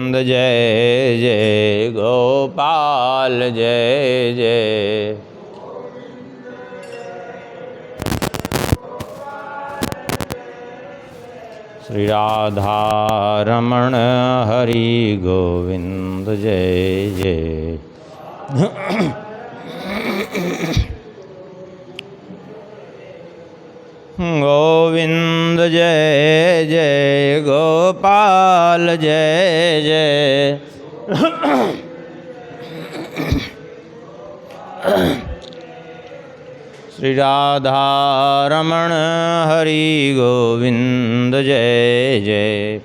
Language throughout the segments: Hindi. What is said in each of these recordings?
गोविंद जय जय गोपाल जय जय। श्री राधा रमण हरि गोविंद जय जय। गोविंद जय जय गोपाल जय जय। श्री राधा रमण हरि गोविंद जय जय।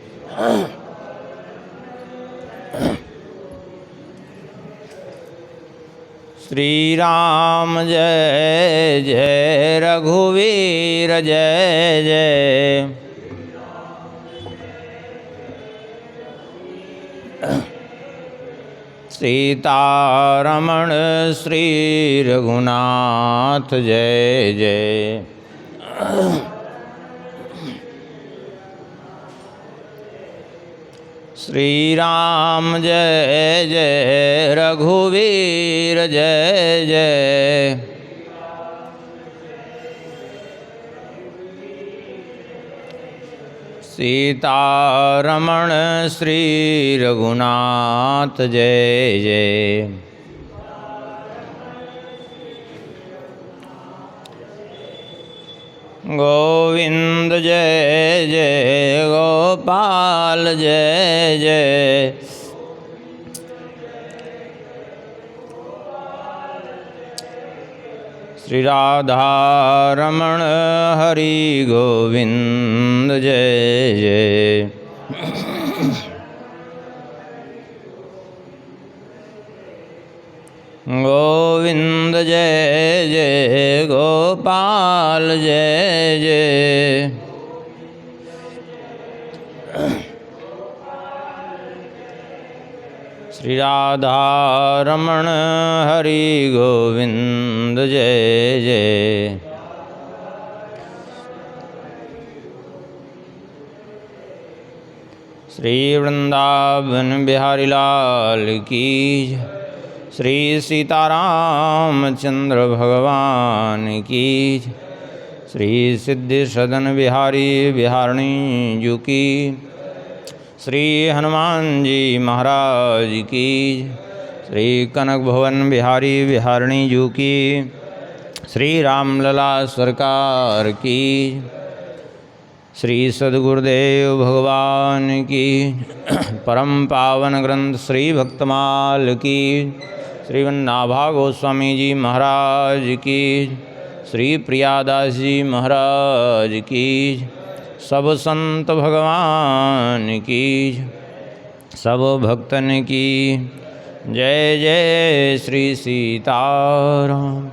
श्री राम जय जय रघुवीर जय जय। सीतारमण श्री रघुनाथ जय जय। श्री राम जय जय रघुवीर जय जय। सीतारमण श्री रघुनाथ जय जय। गोविंद जय जय गोपाल जय जय। श्री राधा रमण हरि गोविंद जय जय। गोविंद जय जय गोपाल जय जय। श्री राधा रमण हरि गोविंद जय जय। श्री वृंदावन बिहारी लाल की जय। श्री सीतारामचंद्र भगवान की जय। श्री सिद्धि सदन बिहारी बिहारणी जी की। श्री हनुमान जी महाराज की। श्री कनक भवन बिहारी बिहारणी जी की। श्री रामलला सरकार की। श्री सद्गुरुदेव भगवान की। परम पावन ग्रंथ श्री भक्तमाल की। श्री वन्नाभा गोस्वामी जी महाराज की। श्री प्रियादास जी महाराज की। सब संत भगवान की। सब भक्तन की जय जय। श्री सीताराम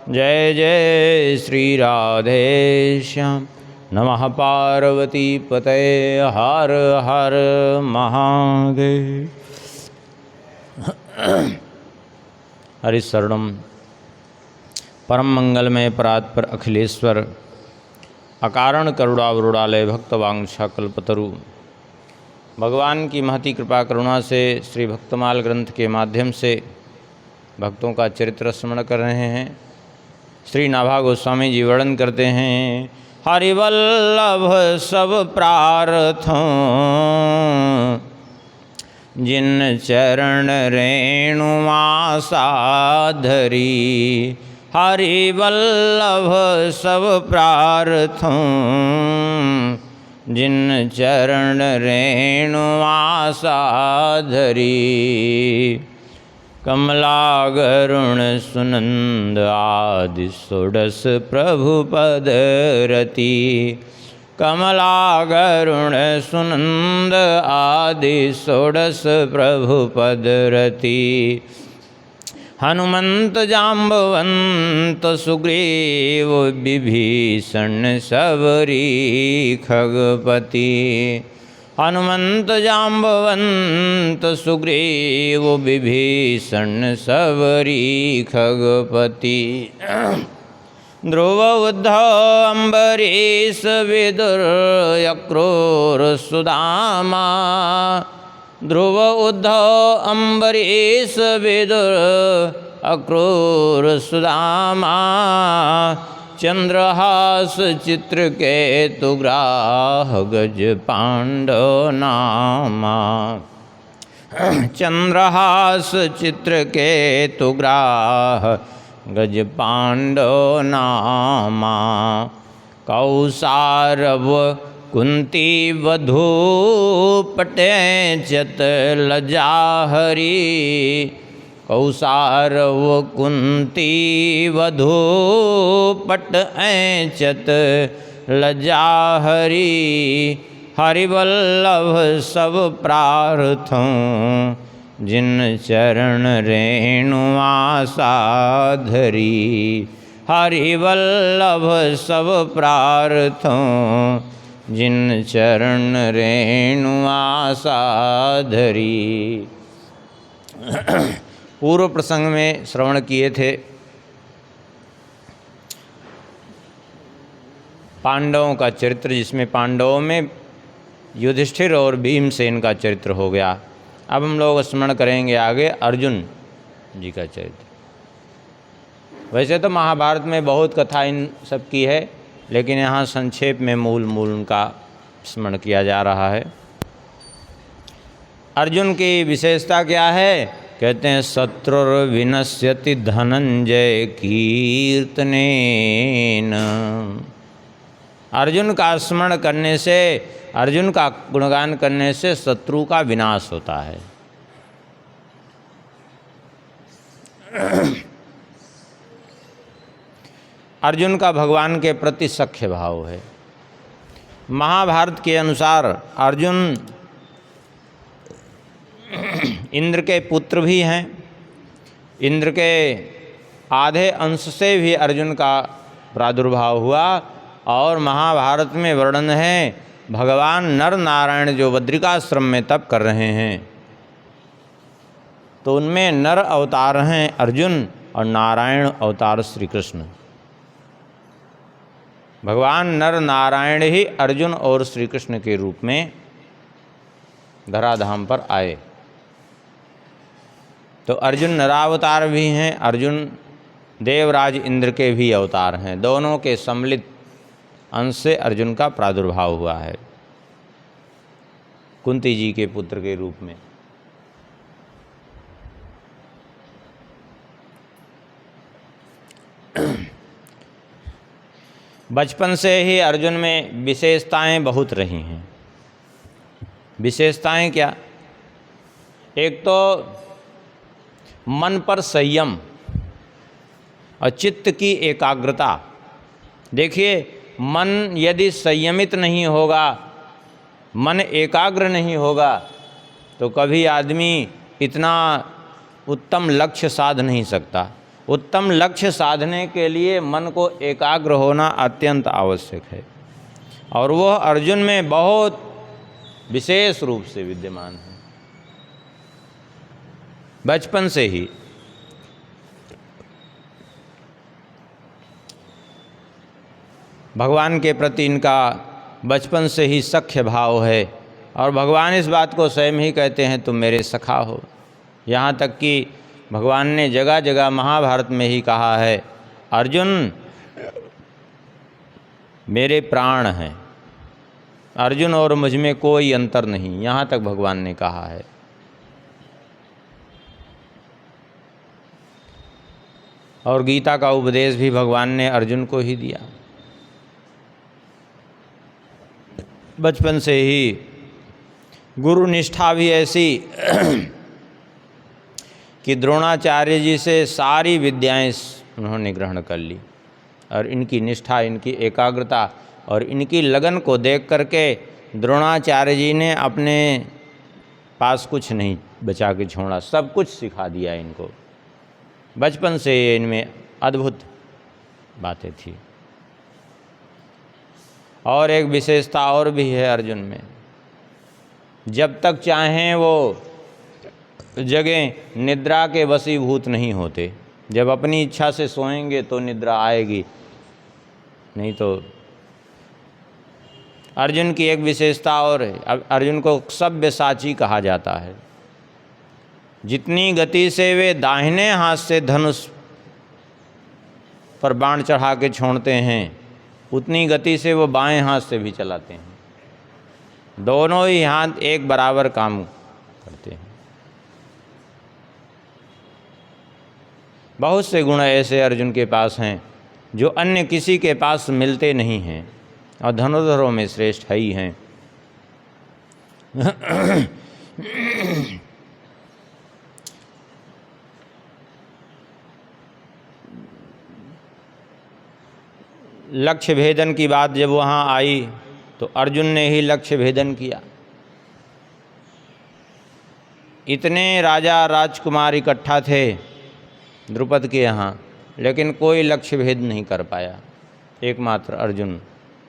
जय जय। श्री राधेश्याम। नमः पार्वती पतये हर हर महादेव। हरिशरणम परम मंगलमय परात्पर अखिलेश्वर अकारण करुणावरुणालय भक्तवांछा कल्पतरु। भगवान की महती कृपा करुणा से श्री भक्तमाल ग्रंथ के माध्यम से भक्तों का चरित्र स्मरण कर रहे हैं। श्री नाभा गोस्वामी जी वर्णन करते हैं। हरिवल्लभ सब प्रार्थों जिन चरण रेणुमा साधरी। हरिवल्लभ सब प्रार्थों जिन चरण रेणुमा साधरी। कमलागरुण सुनंद आदि षोडश प्रभु पद रति। कमलागरुण सुनंद आदि षोडश प्रभु पद रति। हनुमंत जाम्बवंत सुग्रीव विभीषण सबरी खगपति। हनुमंत जाम्बवंत सुग्रीव विभीषण सबरी खगपति। ध्रुव उद्धव अम्बरीश विदुर अक्रूर सुदामा। ध्रुव उद्धव अम्बरीश विदुर अक्रूर सुदामा चंद्रहास चित्रकेतु ग्राह गज पांडव नामा। चंद्रहास चित्रकेतु ग्राह गज पांडव नामा। कौसारव कुंती वधू पटे चत लजा हरी। कौसारव कुंती वधू पट ऐचत लजा हरी। हरिवल्लभ सब प्रार्थों जिन चरण रेणुआ साधरी। हरिवल्लभ सब प्रार्थों जिन चरण रेणुआ साधरी। पूर्व प्रसंग में श्रवण किए थे पांडवों का चरित्र, जिसमें पांडवों में युधिष्ठिर और भीमसेन का चरित्र हो गया। अब हम लोग स्मरण करेंगे आगे अर्जुन जी का चरित्र। वैसे तो महाभारत में बहुत कथा इन सब की है, लेकिन यहाँ संक्षेप में मूल उनका स्मरण किया जा रहा है। अर्जुन की विशेषता क्या है? कहते हैं शत्रुर्विनश्यति धनंजय कीर्तनेन। अर्जुन का स्मरण करने से, अर्जुन का गुणगान करने से शत्रु का विनाश होता है। अर्जुन का भगवान के प्रति सख्य भाव है। महाभारत के अनुसार अर्जुन इंद्र के पुत्र भी हैं। इंद्र के आधे अंश से भी अर्जुन का प्रादुर्भाव हुआ। और महाभारत में वर्णन है भगवान नर नारायण जो बद्रिकाश्रम में तप कर रहे हैं, तो उनमें नर अवतार हैं अर्जुन और नारायण अवतार श्री कृष्ण। भगवान नर नारायण ही अर्जुन और श्री कृष्ण के रूप में धराधाम पर आए। तो अर्जुन नरावतार भी हैं, अर्जुन देवराज इंद्र के भी अवतार हैं। दोनों के सम्मिलित अंश से अर्जुन का प्रादुर्भाव हुआ है कुंती जी के पुत्र के रूप में। बचपन से ही अर्जुन में विशेषताएं बहुत रही हैं। विशेषताएं क्या? एक तो मन पर संयम और चित्त की एकाग्रता। देखिए, मन यदि संयमित नहीं होगा, मन एकाग्र नहीं होगा, तो कभी आदमी इतना उत्तम लक्ष्य साध नहीं सकता। उत्तम लक्ष्य साधने के लिए मन को एकाग्र होना अत्यंत आवश्यक है, और वह अर्जुन में बहुत विशेष रूप से विद्यमान है बचपन से ही। भगवान के प्रति इनका बचपन से ही सख्य भाव है, और भगवान इस बात को स्वयं ही कहते हैं तुम मेरे सखा हो। यहाँ तक कि भगवान ने जगह जगह महाभारत में ही कहा है अर्जुन मेरे प्राण हैं, अर्जुन और मुझ में कोई अंतर नहीं, यहाँ तक भगवान ने कहा है। और गीता का उपदेश भी भगवान ने अर्जुन को ही दिया। बचपन से ही गुरु निष्ठा भी ऐसी कि द्रोणाचार्य जी से सारी विद्याएं उन्होंने ग्रहण कर ली, और इनकी निष्ठा, इनकी एकाग्रता और इनकी लगन को देख करके द्रोणाचार्य जी ने अपने पास कुछ नहीं बचा के छोड़ा, सब कुछ सिखा दिया इनको। बचपन से इनमें अद्भुत बातें थी। और एक विशेषता और भी है अर्जुन में, जब तक चाहें वो जगह निद्रा के वशीभूत नहीं होते। जब अपनी इच्छा से सोएंगे तो निद्रा आएगी, नहीं तो अर्जुन की एक विशेषता और है, अब अर्जुन को सव्यसाची कहा जाता है। जितनी गति से वे दाहिने हाथ से धनुष पर बाण चढ़ा के छोड़ते हैं, उतनी गति से वो बाएं हाथ से भी चलाते हैं। दोनों ही हाथ एक बराबर काम करते हैं। बहुत से गुण ऐसे अर्जुन के पास हैं जो अन्य किसी के पास मिलते नहीं हैं, और धनुर्धरों में श्रेष्ठ है ही हैं। लक्ष्य भेदन की बात जब वहाँ आई तो अर्जुन ने ही लक्ष्य भेदन किया। इतने राजा राजकुमार इकट्ठा थे द्रुपद के यहाँ, लेकिन कोई लक्ष्य भेद नहीं कर पाया। एकमात्र अर्जुन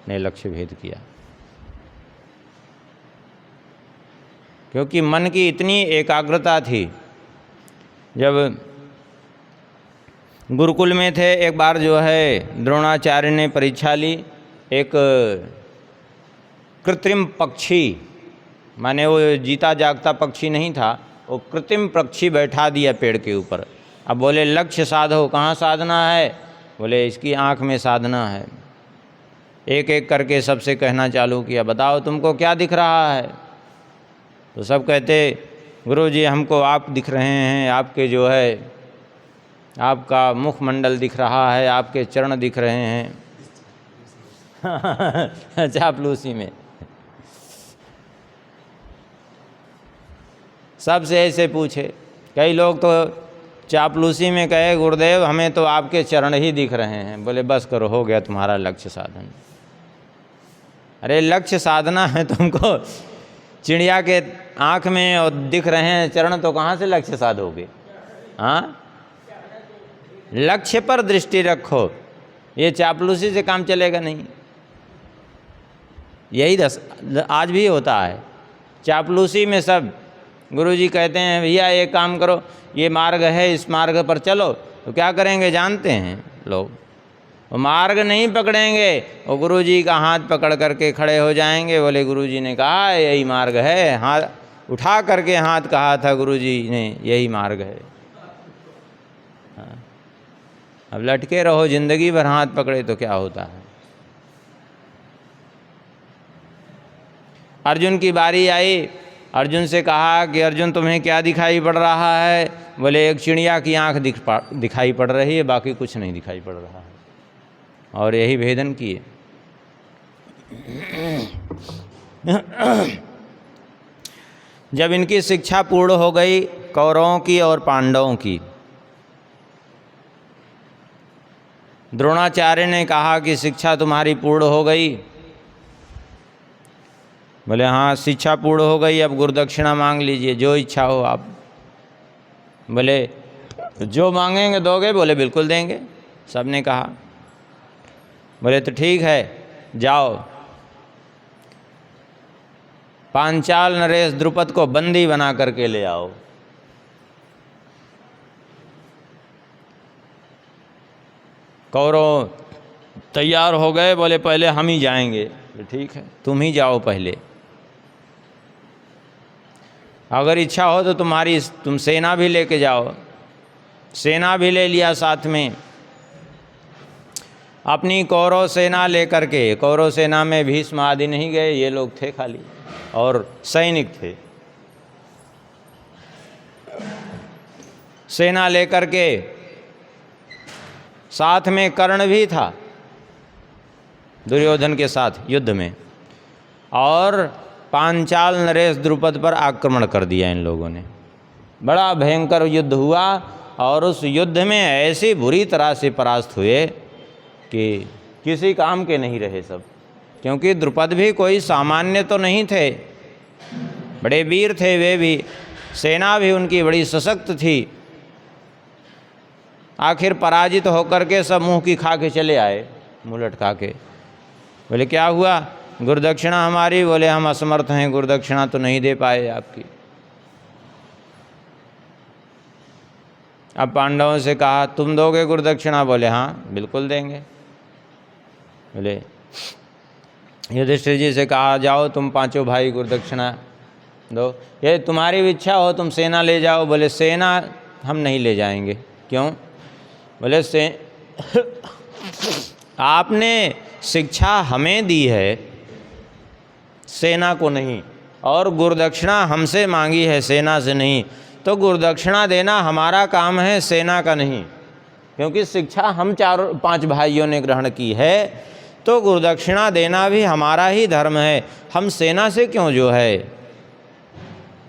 ने लक्ष्य भेद किया, क्योंकि मन की इतनी एकाग्रता थी। जब गुरुकुल में थे, एक बार जो है द्रोणाचार्य ने परीक्षा ली। एक कृत्रिम पक्षी, माने वो जीता जागता पक्षी नहीं था, वो कृत्रिम पक्षी बैठा दिया पेड़ के ऊपर। अब बोले लक्ष्य साधो, कहाँ साधना है? बोले इसकी आँख में साधना है। एक एक करके सबसे कहना चालू किया, बताओ तुमको क्या दिख रहा है? तो सब कहते गुरुजी हमको आप दिख रहे हैं, आपके जो है आपका मुखमंडल दिख रहा है, आपके चरण दिख रहे हैं। चापलूसी में सबसे ऐसे पूछे। कई लोग तो चापलूसी में कहे गुरुदेव हमें तो आपके चरण ही दिख रहे हैं। बोले बस करो, हो गया तुम्हारा लक्ष्य साधन। अरे लक्ष्य साधना है तुमको, चिड़िया के आँख में और दिख रहे हैं चरण, तो कहाँ से लक्ष्य साधोगे? हाँ, लक्ष्य पर दृष्टि रखो। ये चापलूसी से काम चलेगा नहीं। यही आज भी होता है चापलूसी में। सब गुरुजी कहते हैं भैया ये काम करो, ये मार्ग है, इस मार्ग पर चलो, तो क्या करेंगे जानते हैं लोग? वो मार्ग नहीं पकड़ेंगे, वो गुरुजी का हाथ पकड़ करके खड़े हो जाएंगे। बोले गुरुजी ने कहा यही मार्ग है, हाथ उठा करके हाथ कहा था गुरुजी ने, यही मार्ग है। अब लटके रहो जिंदगी भर हाथ पकड़े तो क्या होता है? अर्जुन की बारी आई। अर्जुन से कहा कि अर्जुन तुम्हें क्या दिखाई पड़ रहा है? बोले एक चिड़िया की आँख दिखाई पड़ रही है, बाकी कुछ नहीं दिखाई पड़ रहा है। और यही भेदन किए। जब इनकी शिक्षा पूर्ण हो गई, कौरवों की और पांडवों की, द्रोणाचार्य ने कहा कि शिक्षा तुम्हारी पूर्ण हो गई। बोले हाँ शिक्षा पूर्ण हो गई, अब गुरुदक्षिणा मांग लीजिए, जो इच्छा हो आप। बोले जो मांगेंगे दोगे? बोले बिल्कुल देंगे। सब ने कहा। बोले तो ठीक है, जाओ पांचाल नरेश द्रुपद को बंदी बना करके ले आओ। कौरव तैयार हो गए। बोले पहले हम ही जाएंगे। ठीक है तुम ही जाओ पहले, अगर इच्छा हो तो तुम सेना भी लेके जाओ। सेना भी ले लिया साथ में, अपनी कौरव सेना लेकर के। कौरव सेना में भीष्म आदि नहीं गए, ये लोग थे खाली, और सैनिक थे। सेना लेकर के साथ में कर्ण भी था दुर्योधन के साथ युद्ध में, और पांचाल नरेश द्रुपद पर आक्रमण कर दिया इन लोगों ने। बड़ा भयंकर युद्ध हुआ, और उस युद्ध में ऐसी बुरी तरह से परास्त हुए कि किसी काम के नहीं रहे सब। क्योंकि द्रुपद भी कोई सामान्य तो नहीं थे, बड़े वीर थे वे भी, सेना भी उनकी बड़ी सशक्त थी। आखिर पराजित होकर के सब मुँह की खा के चले आए, मुँह लटका के। बोले क्या हुआ? गुरुदक्षिणा हमारी। बोले हम असमर्थ हैं, गुरुदक्षिणा तो नहीं दे पाए आपकी। अब पांडवों से कहा तुम दोगे गुरुदक्षिणा? बोले हाँ बिल्कुल देंगे। बोले युधिष्ठिर जी से कहा, जाओ तुम पांचों भाई गुरुदक्षिणा दो, ये तुम्हारी इच्छा हो तुम सेना ले जाओ। बोले सेना हम नहीं ले जाएंगे। क्यों? बोले से आपने शिक्षा हमें दी है, सेना को नहीं, और गुरुदक्षिणा हमसे मांगी है, सेना से नहीं। तो गुरुदक्षिणा देना हमारा काम है, सेना का नहीं, क्योंकि शिक्षा हम चारों पांच भाइयों ने ग्रहण की है, तो गुरुदक्षिणा देना भी हमारा ही धर्म है। हम सेना से क्यों जो है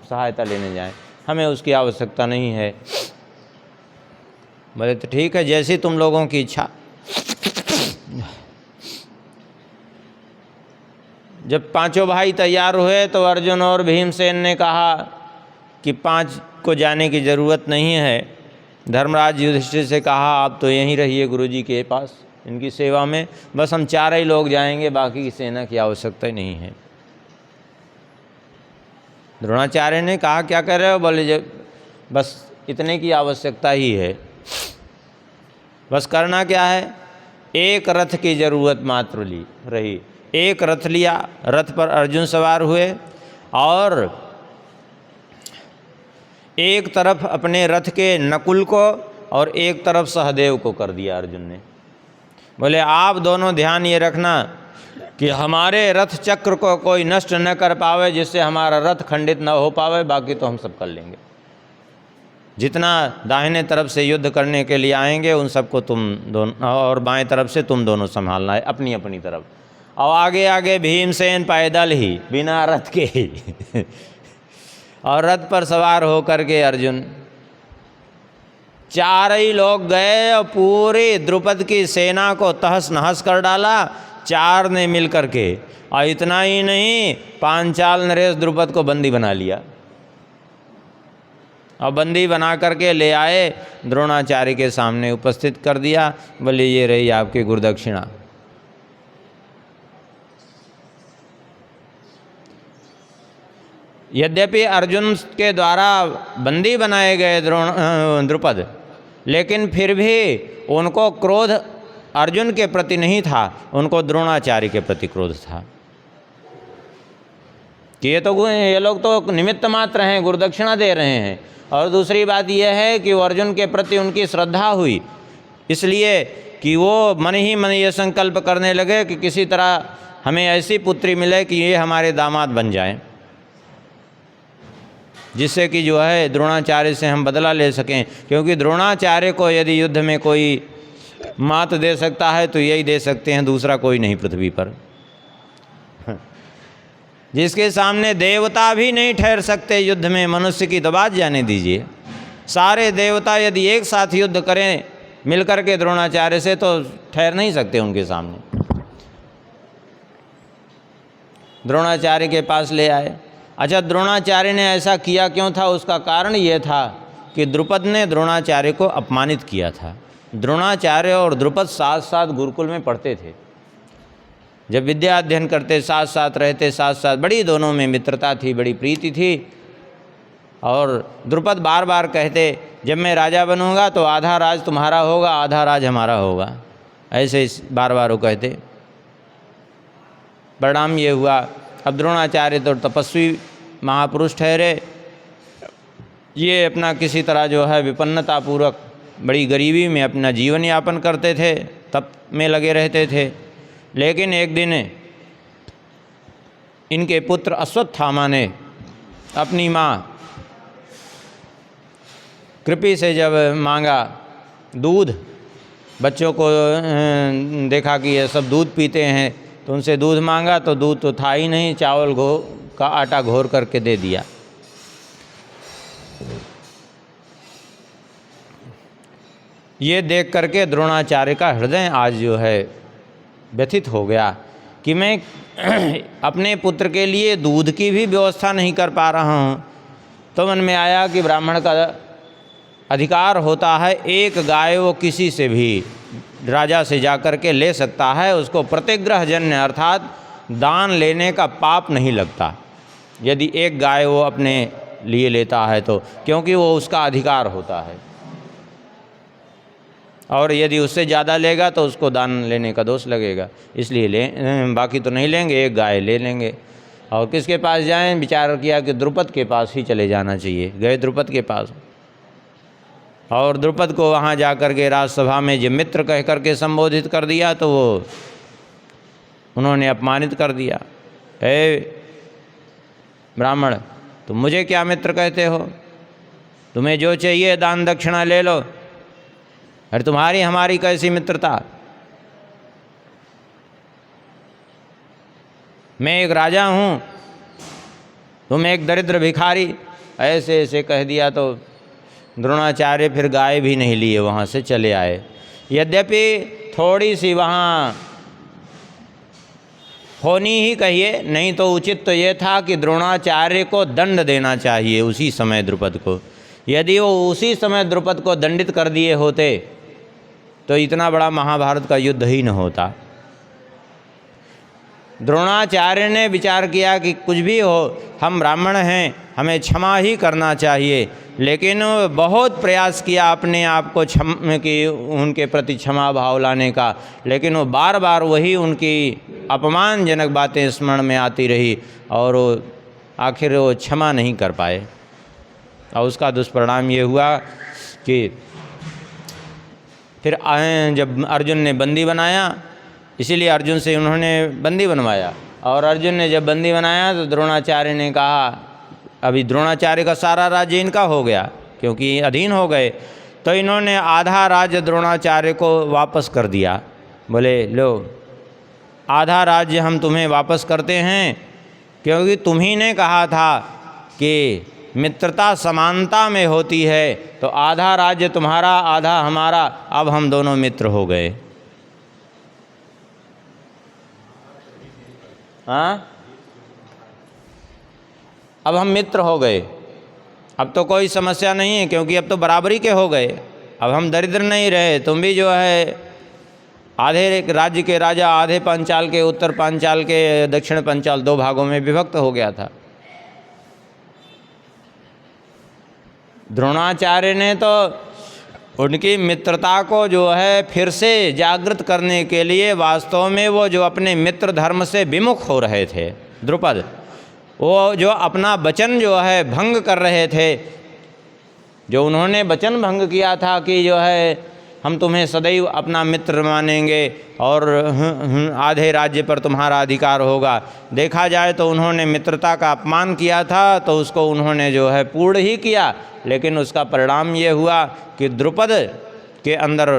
सहायता लेने जाएं, हमें उसकी आवश्यकता नहीं है। बोले तो ठीक है, जैसी तुम लोगों की इच्छा। जब पांचों भाई तैयार हुए तो अर्जुन और भीमसेन ने कहा कि पांच को जाने की ज़रूरत नहीं है। धर्मराज युधिष्ठिर से कहा, आप तो यहीं रहिए गुरुजी के पास, इनकी सेवा में, बस हम चार ही लोग जाएंगे, बाकी की सेना की आवश्यकता ही नहीं है। द्रोणाचार्य ने कहा, क्या कर रहे हो? बोले जब बस इतने की आवश्यकता ही है, बस करना क्या है, एक रथ की ज़रूरत मात्र रही। एक रथ लिया, रथ पर अर्जुन सवार हुए और एक तरफ अपने रथ के नकुल को और एक तरफ सहदेव को कर दिया अर्जुन ने। बोले आप दोनों ध्यान ये रखना कि हमारे रथ चक्र को कोई नष्ट न कर पावे, जिससे हमारा रथ खंडित न हो पावे, बाकी तो हम सब कर लेंगे। जितना दाहिने तरफ से युद्ध करने के लिए आएंगे उन सबको तुम दोनों, और बाएं तरफ से तुम दोनों संभालना है अपनी अपनी तरफ। और आगे आगे भीमसेन पैदल ही, बिना रथ के ही और रथ पर सवार होकर के अर्जुन, चार ही लोग गए और पूरी द्रुपद की सेना को तहस नहस कर डाला, चार ने मिल कर के। और इतना ही नहीं, पांचाल नरेश द्रुपद को बंदी बना लिया और बंदी बना करके ले आए, द्रोणाचार्य के सामने उपस्थित कर दिया। बोले ये रही आपकी गुरुदक्षिणा। यद्यपि अर्जुन के द्वारा बंदी बनाए गए द्रुपद, लेकिन फिर भी उनको क्रोध अर्जुन के प्रति नहीं था, उनको द्रोणाचार्य के प्रति क्रोध था कि ये लोग तो निमित्त मात्र हैं, गुरुदक्षिणा दे रहे हैं। और दूसरी बात यह है कि वो अर्जुन के प्रति उनकी श्रद्धा हुई, इसलिए कि वो मन ही मन ये संकल्प करने लगे कि किसी तरह हमें ऐसी पुत्री मिले कि ये हमारे दामाद बन जाएं, जिससे कि जो है द्रोणाचार्य से हम बदला ले सकें। क्योंकि द्रोणाचार्य को यदि युद्ध में कोई मात दे सकता है तो यही दे सकते हैं, दूसरा कोई नहीं पृथ्वी पर, जिसके सामने देवता भी नहीं ठहर सकते युद्ध में, मनुष्य की तो बात जाने दीजिए। सारे देवता यदि एक साथ युद्ध करें मिलकर के द्रोणाचार्य से, तो ठहर नहीं सकते उनके सामने। द्रोणाचार्य के पास ले आए। अच्छा, द्रोणाचार्य ने ऐसा किया क्यों था? उसका कारण ये था कि द्रुपद ने द्रोणाचार्य को अपमानित किया था। द्रोणाचार्य और द्रुपद साथ साथ गुरुकुल में पढ़ते थे, जब विद्या अध्ययन करते साथ साथ रहते, साथ साथ बड़ी दोनों में मित्रता थी, बड़ी प्रीति थी। और द्रुपद बार बार कहते, जब मैं राजा बनूंगा तो आधा राज तुम्हारा होगा, आधा राज हमारा होगा, ऐसे बार बार वो कहते। परिणाम ये हुआ, अब द्रोणाचार्य तो तपस्वी महापुरुष ठहरे, ये अपना किसी तरह जो है विपन्नतापूर्वक बड़ी गरीबी में अपना जीवन यापन करते थे, तप में लगे रहते थे। लेकिन एक दिन इनके पुत्र अश्वत्थामा ने अपनी माँ कृपि से जब मांगा दूध, बच्चों को देखा कि ये सब दूध पीते हैं, तो उनसे दूध मांगा तो दूध तो था ही नहीं, चावल का आटा घोर करके दे दिया। ये देख करके द्रोणाचार्य का हृदय आज जो है व्यथित हो गया कि मैं अपने पुत्र के लिए दूध की भी व्यवस्था नहीं कर पा रहा हूँ। तो मन में आया कि ब्राह्मण का अधिकार होता है, एक गाय वो किसी से भी राजा से जाकर के ले सकता है, उसको प्रतिग्रहजन्य अर्थात दान लेने का पाप नहीं लगता यदि एक गाय वो अपने लिए लेता है तो, क्योंकि वो उसका अधिकार होता है। और यदि उससे ज़्यादा लेगा तो उसको दान लेने का दोष लगेगा, इसलिए बाकी तो नहीं लेंगे, एक गाय ले लेंगे। और किसके पास जाएं? विचार किया कि द्रुपद के पास ही चले जाना चाहिए। गए द्रुपद के पास, और द्रुपद को वहाँ जा कर के राजसभा में जब मित्र कह कर के संबोधित कर दिया तो वो उन्होंने अपमानित कर दिया। हे ब्राह्मण, तुम मुझे क्या मित्र कहते हो? तुम्हें जो चाहिए दान दक्षिणा ले लो। अरे तुम्हारी हमारी कैसी मित्रता? मैं एक राजा हूँ, तुम एक दरिद्र भिखारी। ऐसे ऐसे कह दिया तो द्रोणाचार्य फिर गाय भी नहीं लिए, वहाँ से चले आए। यद्यपि थोड़ी सी वहाँ होनी ही कहिए, नहीं तो उचित तो ये था कि द्रोणाचार्य को दंड देना चाहिए उसी समय द्रुपद को। यदि वो उसी समय द्रुपद को दंडित कर दिए होते तो इतना बड़ा महाभारत का युद्ध ही न होता। द्रोणाचार्य ने विचार किया कि कुछ भी हो, हम ब्राह्मण हैं, हमें क्षमा ही करना चाहिए। लेकिन बहुत प्रयास किया अपने आप को कि उनके प्रति क्षमा भाव लाने का, लेकिन वो बार बार वही उनकी अपमानजनक बातें स्मरण में आती रही और आखिर वो क्षमा नहीं कर पाए। और उसका दुष्परिणाम ये हुआ कि फिर जब अर्जुन ने बंदी बनाया, इसीलिए अर्जुन से उन्होंने बंदी बनवाया। और अर्जुन ने जब बंदी बनाया तो द्रोणाचार्य ने कहा, अभी द्रोणाचार्य का सारा राज्य इनका हो गया क्योंकि अधीन हो गए, तो इन्होंने आधा राज्य द्रोणाचार्य को वापस कर दिया। बोले लो, आधा राज्य हम तुम्हें वापस करते हैं, क्योंकि तुम्ही ने कहा था कि मित्रता समानता में होती है, तो आधा राज्य तुम्हारा आधा हमारा, अब हम दोनों मित्र हो गए। हाँ, अब हम मित्र हो गए, अब तो कोई समस्या नहीं है, क्योंकि अब तो बराबरी के हो गए। अब हम दरिद्र नहीं रहे, तुम भी जो है आधे राज्य के राजा, आधे पांचाल के, उत्तर पांचाल के दक्षिण पांचाल, दो भागों में विभक्त हो गया था। द्रोणाचार्य ने तो उनकी मित्रता को जो है फिर से जागृत करने के लिए, वास्तव में वो जो अपने मित्र धर्म से विमुख हो रहे थे द्रुपद, वो जो अपना वचन जो है भंग कर रहे थे, जो उन्होंने वचन भंग किया था कि जो है हम तुम्हें सदैव अपना मित्र मानेंगे और आधे राज्य पर तुम्हारा अधिकार होगा। देखा जाए तो उन्होंने मित्रता का अपमान किया था, तो उसको उन्होंने जो है पूर्ण ही किया, लेकिन उसका परिणाम ये हुआ कि द्रुपद के अंदर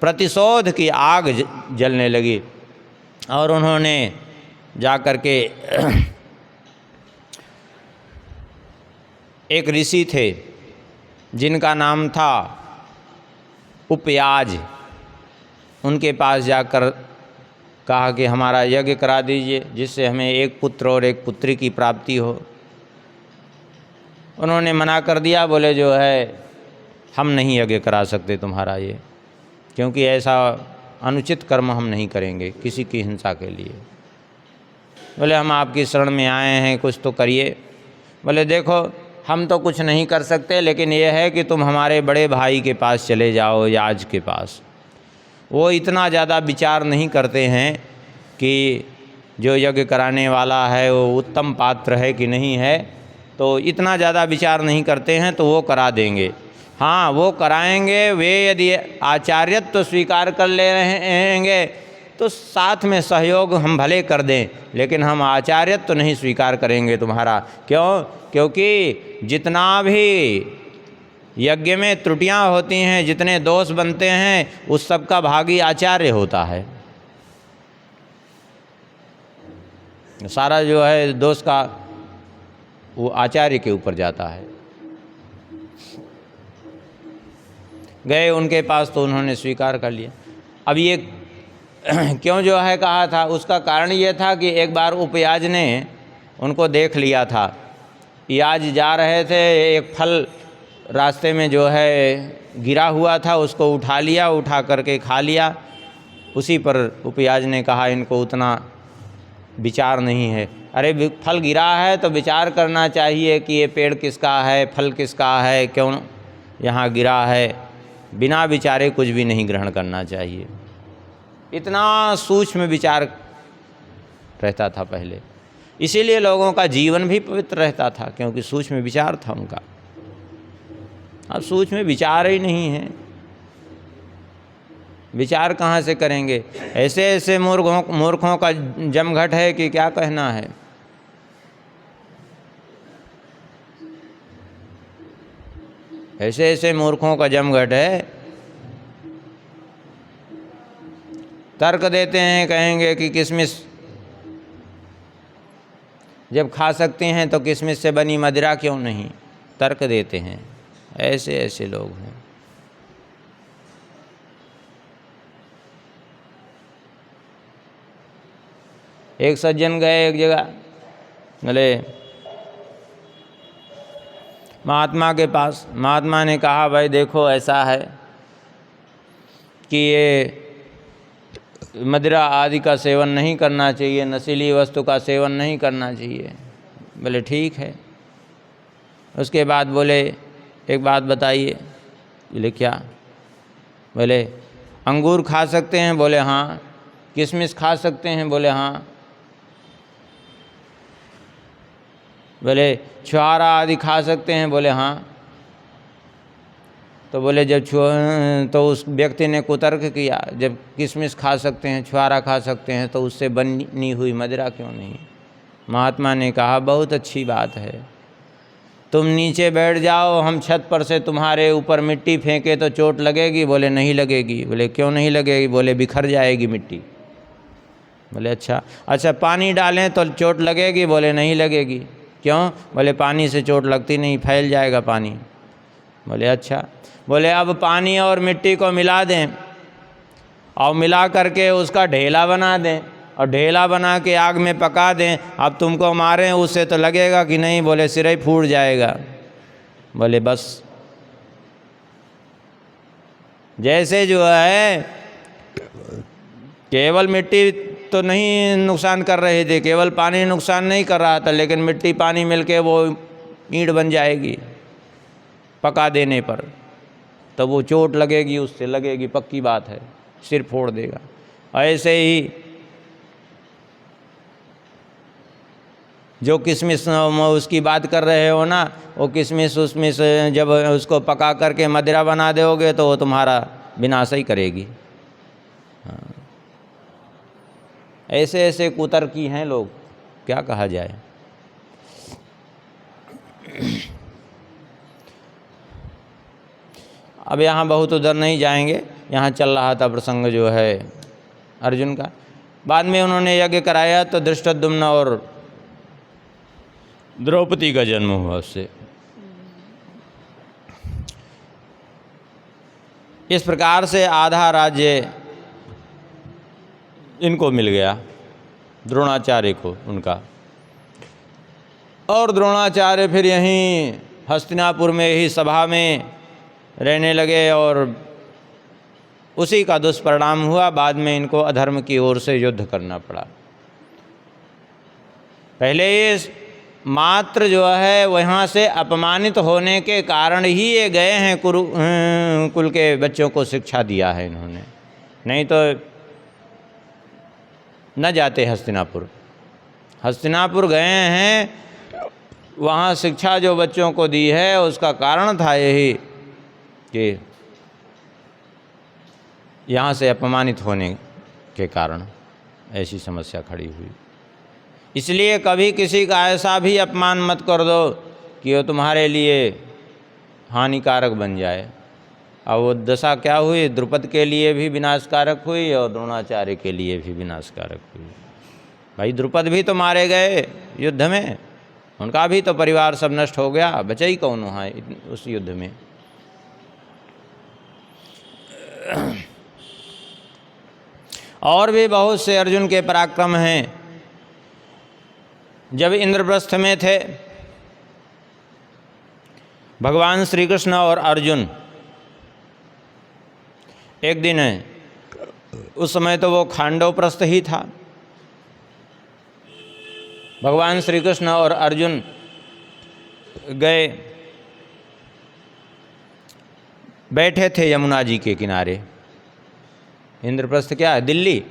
प्रतिशोध की आग जलने लगी। और उन्होंने जा कर के एक ऋषि थे जिनका नाम था उपयाज, उनके पास जाकर कहा कि हमारा यज्ञ करा दीजिए जिससे हमें एक पुत्र और एक पुत्री की प्राप्ति हो। उन्होंने मना कर दिया, बोले जो है हम नहीं यज्ञ करा सकते तुम्हारा ये, क्योंकि ऐसा अनुचित कर्म हम नहीं करेंगे किसी की हिंसा के लिए। बोले हम आपकी शरण में आए हैं, कुछ तो करिए। बोले देखो हम तो कुछ नहीं कर सकते, लेकिन यह है कि तुम हमारे बड़े भाई के पास चले जाओ, याज के पास। वो इतना ज़्यादा विचार नहीं करते हैं कि जो यज्ञ कराने वाला है वो उत्तम पात्र है कि नहीं है, तो इतना ज़्यादा विचार नहीं करते हैं, तो वो करा देंगे। हाँ, वो कराएंगे। वे यदि आचार्यत्व तो स्वीकार कर ले रहेंगे तो साथ में सहयोग हम भले कर दें, लेकिन हम आचार्यत्व तो नहीं स्वीकार करेंगे तुम्हारा। क्यों? क्योंकि जितना भी यज्ञ में त्रुटियां होती हैं, जितने दोष बनते हैं, उस सब का भागी आचार्य होता है। सारा जो है दोष का वो आचार्य के ऊपर जाता है। गए उनके पास तो उन्होंने स्वीकार कर लिया। अब ये क्यों जो है कहा था, उसका कारण ये था कि एक बार उपयाज ने उनको देख लिया था। याज जा रहे थे, एक फल रास्ते में जो है गिरा हुआ था, उसको उठा लिया, उठा करके खा लिया। उसी पर उपयाज ने कहा इनको उतना विचार नहीं है। अरे फल गिरा है तो विचार करना चाहिए कि ये पेड़ किसका है, फल किसका है, क्यों यहाँ गिरा है। बिना विचारे कुछ भी नहीं ग्रहण करना चाहिए। इतना सूक्ष्म विचार रहता था पहले, इसीलिए लोगों का जीवन भी पवित्र रहता था, क्योंकि सूक्ष्म विचार था उनका। अब सूक्ष्म विचार ही नहीं है, विचार कहाँ से करेंगे? ऐसे ऐसे मूर्खों का जमघट है कि क्या कहना है। ऐसे ऐसे मूर्खों का जमघट है, तर्क देते हैं, कहेंगे कि किशमिश जब खा सकते हैं तो किशमिश से बनी मदिरा क्यों नहीं, तर्क देते हैं। ऐसे ऐसे लोग हैं। एक सज्जन गए एक जगह, बोले महात्मा के पास। महात्मा ने कहा, भाई देखो ऐसा है कि ये मदिरा आदि का सेवन नहीं करना चाहिए, नशीली वस्तु का सेवन नहीं करना चाहिए। बोले ठीक है। उसके बाद बोले एक बात बताइए। बोले क्या? बोले अंगूर खा सकते हैं? बोले हाँ। किशमिश खा सकते हैं? बोले हाँ। बोले छुआरा आदि खा सकते हैं? बोले हाँ। तो बोले जब तो उस व्यक्ति ने कुतर्क किया, जब किशमिश खा सकते हैं, छुआरा खा सकते हैं, तो उससे बनी हुई मदिरा क्यों नहीं? महात्मा ने कहा, बहुत अच्छी बात है, तुम नीचे बैठ जाओ, हम छत पर से तुम्हारे ऊपर मिट्टी फेंके तो चोट लगेगी? बोले नहीं लगेगी। बोले क्यों नहीं लगेगी? बोले बिखर जाएगी मिट्टी। बोले अच्छा पानी डालें तो चोट लगेगी? बोले नहीं लगेगी। क्यों? बोले पानी से चोट लगती नहीं, फैल जाएगा पानी। बोले अच्छा। बोले अब पानी और मिट्टी को मिला दें और मिला करके उसका ढेला बना दें और ढेला बना के आग में पका दें, अब तुमको मारें उससे तो लगेगा कि नहीं? बोले सिर ही फूट जाएगा। बोले बस। जैसे जो है केवल मिट्टी तो नहीं नुकसान कर रही थी, केवल पानी नुकसान नहीं कर रहा था, लेकिन मिट्टी पानी मिलके वो ईंट बन जाएगी पका देने पर, तो वो चोट लगेगी, उससे लगेगी, पक्की बात है, सिर फोड़ देगा। ऐसे ही जो किशमिश उसकी बात कर रहे हो ना, वो किशमिश उसमें से जब उसको पका करके मदिरा बना दोगे तो वो तुम्हारा विनाश ही करेगी। हाँ। ऐसे ऐसे कुतर्की हैं लोग, क्या कहा जाए। अब यहाँ बहुत उधर नहीं जाएंगे, यहाँ चल रहा था प्रसंग जो है अर्जुन का। बाद में उन्होंने यज्ञ कराया तो धृष्टद्युम्न और द्रौपदी का जन्म हुआ उससे। इस प्रकार से आधा राज्य इनको मिल गया, द्रोणाचार्य को उनका। और द्रोणाचार्य फिर यहीं हस्तिनापुर में ही सभा में रहने लगे और उसी का दुष्परिणाम हुआ। बाद में इनको अधर्म की ओर से युद्ध करना पड़ा। पहले ये मात्र जो है वहाँ से अपमानित होने के कारण ही ये गए हैं कुल के बच्चों को शिक्षा दिया है इन्होंने, नहीं तो न जाते हस्तिनापुर। हस्तिनापुर गए हैं, वहाँ शिक्षा जो बच्चों को दी है उसका कारण था यही कि यहाँ से अपमानित होने के कारण ऐसी समस्या खड़ी हुई। इसलिए कभी किसी का ऐसा भी अपमान मत कर दो कि वो तुम्हारे लिए हानिकारक बन जाए। अब वो दशा क्या हुई, द्रुपद के लिए भी विनाशकारक हुई और द्रोणाचार्य के लिए भी विनाशकारक हुई। भाई द्रुपद भी तो मारे गए युद्ध में, उनका भी तो परिवार सब नष्ट हो गया, बचा ही कौन वहाँ उस युद्ध में। और भी बहुत से अर्जुन के पराक्रम हैं। जब इंद्रप्रस्थ में थे भगवान श्री कृष्ण और अर्जुन, एक दिन उस समय तो वो खांडवप्रस्थ ही था, भगवान श्री कृष्ण और अर्जुन गए बैठे थे यमुना जी के किनारे। इंद्रप्रस्थ क्या है? दिल्ली,